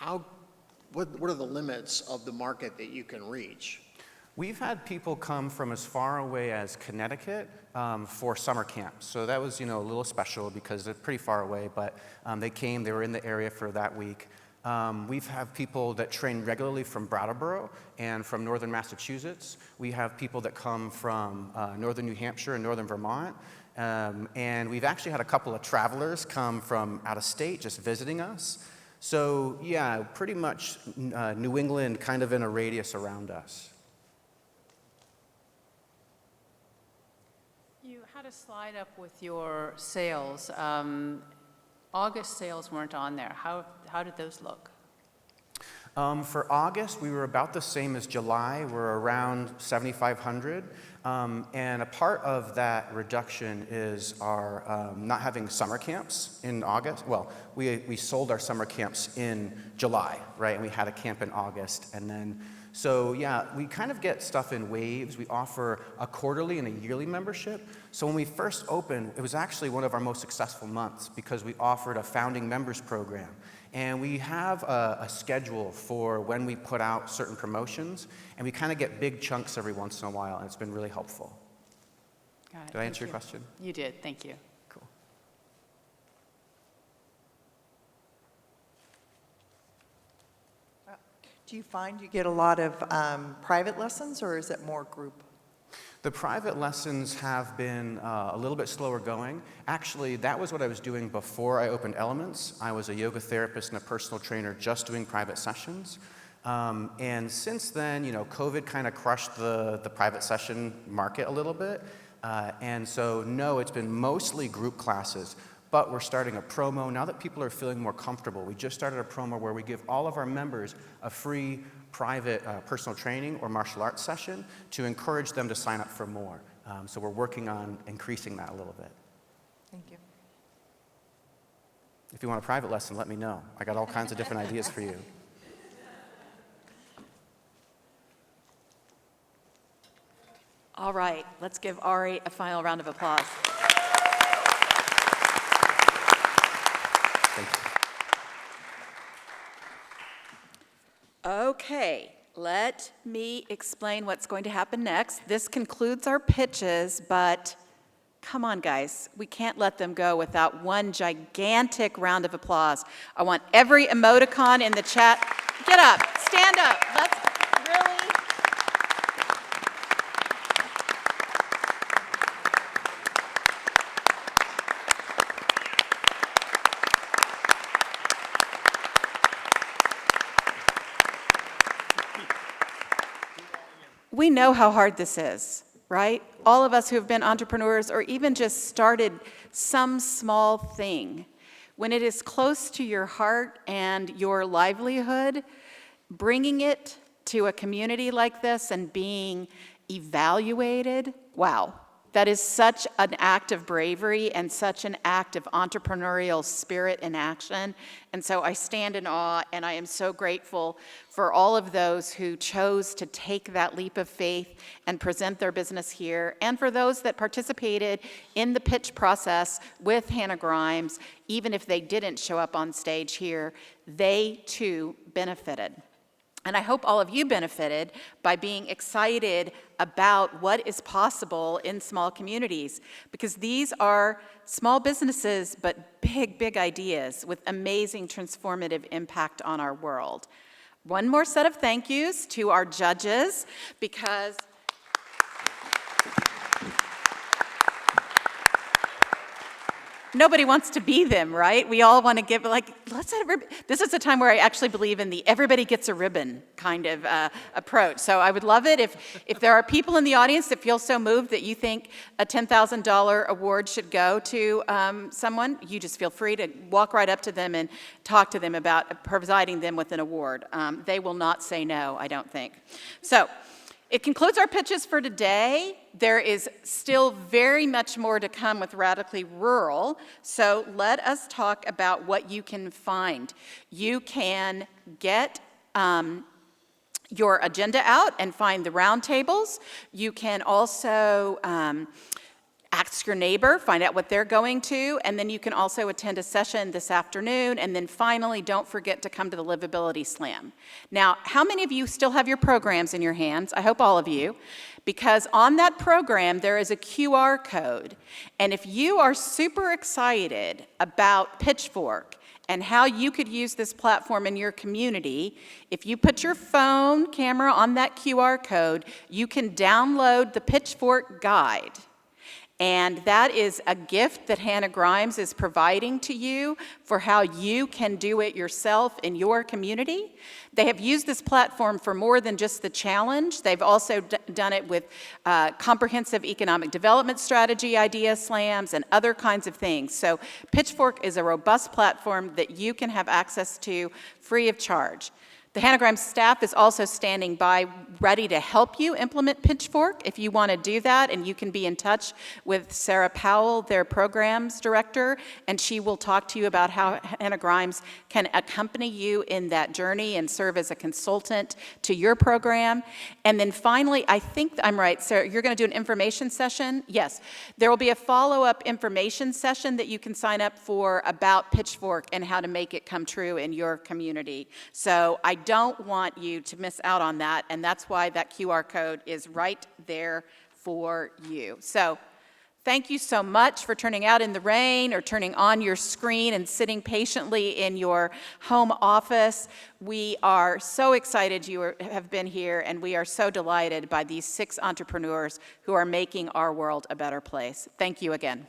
are the limits of the market that you can reach? We've had people come from as far away as Connecticut for summer camps. So that was, a little special because they're pretty far away, but they were in the area for that week. We've had people that train regularly from Brattleboro and from northern Massachusetts. We have people that come from northern New Hampshire and northern Vermont. And we've actually had a couple of travelers come from out of state just visiting us. So yeah, pretty much New England kind of in a radius around us. You had a slide up with your sales. August sales weren't on there. How did those look? For August, we were about the same as July. We're around 7,500. And a part of that reduction is our not having summer camps in August. Well, we sold our summer camps in July, right? And we had a camp in August. And then, so yeah, we kind of get stuff in waves. We offer a quarterly and a yearly membership. So when we first opened, it was actually one of our most successful months because we offered a founding members program. And we have a schedule for when we put out certain promotions, and we kind of get big chunks every once in a while, and it's been really helpful. Got it. Did I answer your question? You did. Thank you. Cool. Do you find you get a lot of private lessons, or is it more group? The private lessons have been a little bit slower going. Actually, that was what I was doing before I opened Elements. I was a yoga therapist and a personal trainer just doing private sessions. And since then, COVID kind of crushed the private session market a little bit. And so, no, it's been mostly group classes. But we're starting a promo. Now that people are feeling more comfortable, we just started a promo where we give all of our members a free private personal training or martial arts session to encourage them to sign up for more. So we're working on increasing that a little bit. Thank you. If you want a private lesson, let me know. I got all kinds of different ideas for you. All right, let's give Ari a final round of applause. Thank you. Okay, let me explain what's going to happen next. This concludes our pitches, but Come on, guys. We can't let them go without one gigantic round of applause. I want every emoticon in the chat. Get up, stand up. Let's really. We know how hard this is, right? All of us who have been entrepreneurs or even just started some small thing, when it is close to your heart and your livelihood, bringing it to a community like this and being evaluated, wow. That is such an act of bravery and such an act of entrepreneurial spirit in action. And so I stand in awe, and I am so grateful for all of those who chose to take that leap of faith and present their business here, and for those that participated in the pitch process with Hannah Grimes, even if they didn't show up on stage here, they too benefited. And I hope all of you benefited by being excited about what is possible in small communities, because these are small businesses, but big, big ideas with amazing transformative impact on our world. One more set of thank yous to our judges, because nobody wants to be them, right? We all want to give, like, this is a time where I actually believe in the everybody gets a ribbon kind of approach. So I would love it if there are people in the audience that feel so moved that you think a $10,000 award should go to someone, you just feel free to walk right up to them and talk to them about providing them with an award. They will not say no, I don't think. So it concludes our pitches for today. There is still very much more to come with Radically Rural, so let us talk about what you can find. You can get your agenda out and find the roundtables. You can also ask your neighbor, find out what they're going to, and then you can also attend a session this afternoon, and then finally, don't forget to come to the Livability Slam. Now, how many of you still have your programs in your hands? I hope all of you, because on that program, there is a QR code, and if you are super excited about PitchFork and how you could use this platform in your community, if you put your phone camera on that QR code, you can download the PitchFork guide. And that is a gift that Hannah Grimes is providing to you for how you can do it yourself in your community. They have used this platform for more than just the challenge. They've also done it with comprehensive economic development strategy idea slams and other kinds of things. So PitchFork is a robust platform that you can have access to free of charge. The Hannah Grimes staff is also standing by ready to help you implement PitchFork if you want to do that, and you can be in touch with Sarah Powell, their programs director, and she will talk to you about how Hannah Grimes can accompany you in that journey and serve as a consultant to your program. And then finally, I think I'm right, Sarah, you're going to do an information session? Yes. There will be a follow-up information session that you can sign up for about PitchFork and how to make it come true in your community. So I don't want you to miss out on that, and that's why that QR code is right there for you. So thank you so much for turning out in the rain or turning on your screen and sitting patiently in your home office. We are so excited you have been here, and we are so delighted by these 6 entrepreneurs who are making our world a better place. Thank you again.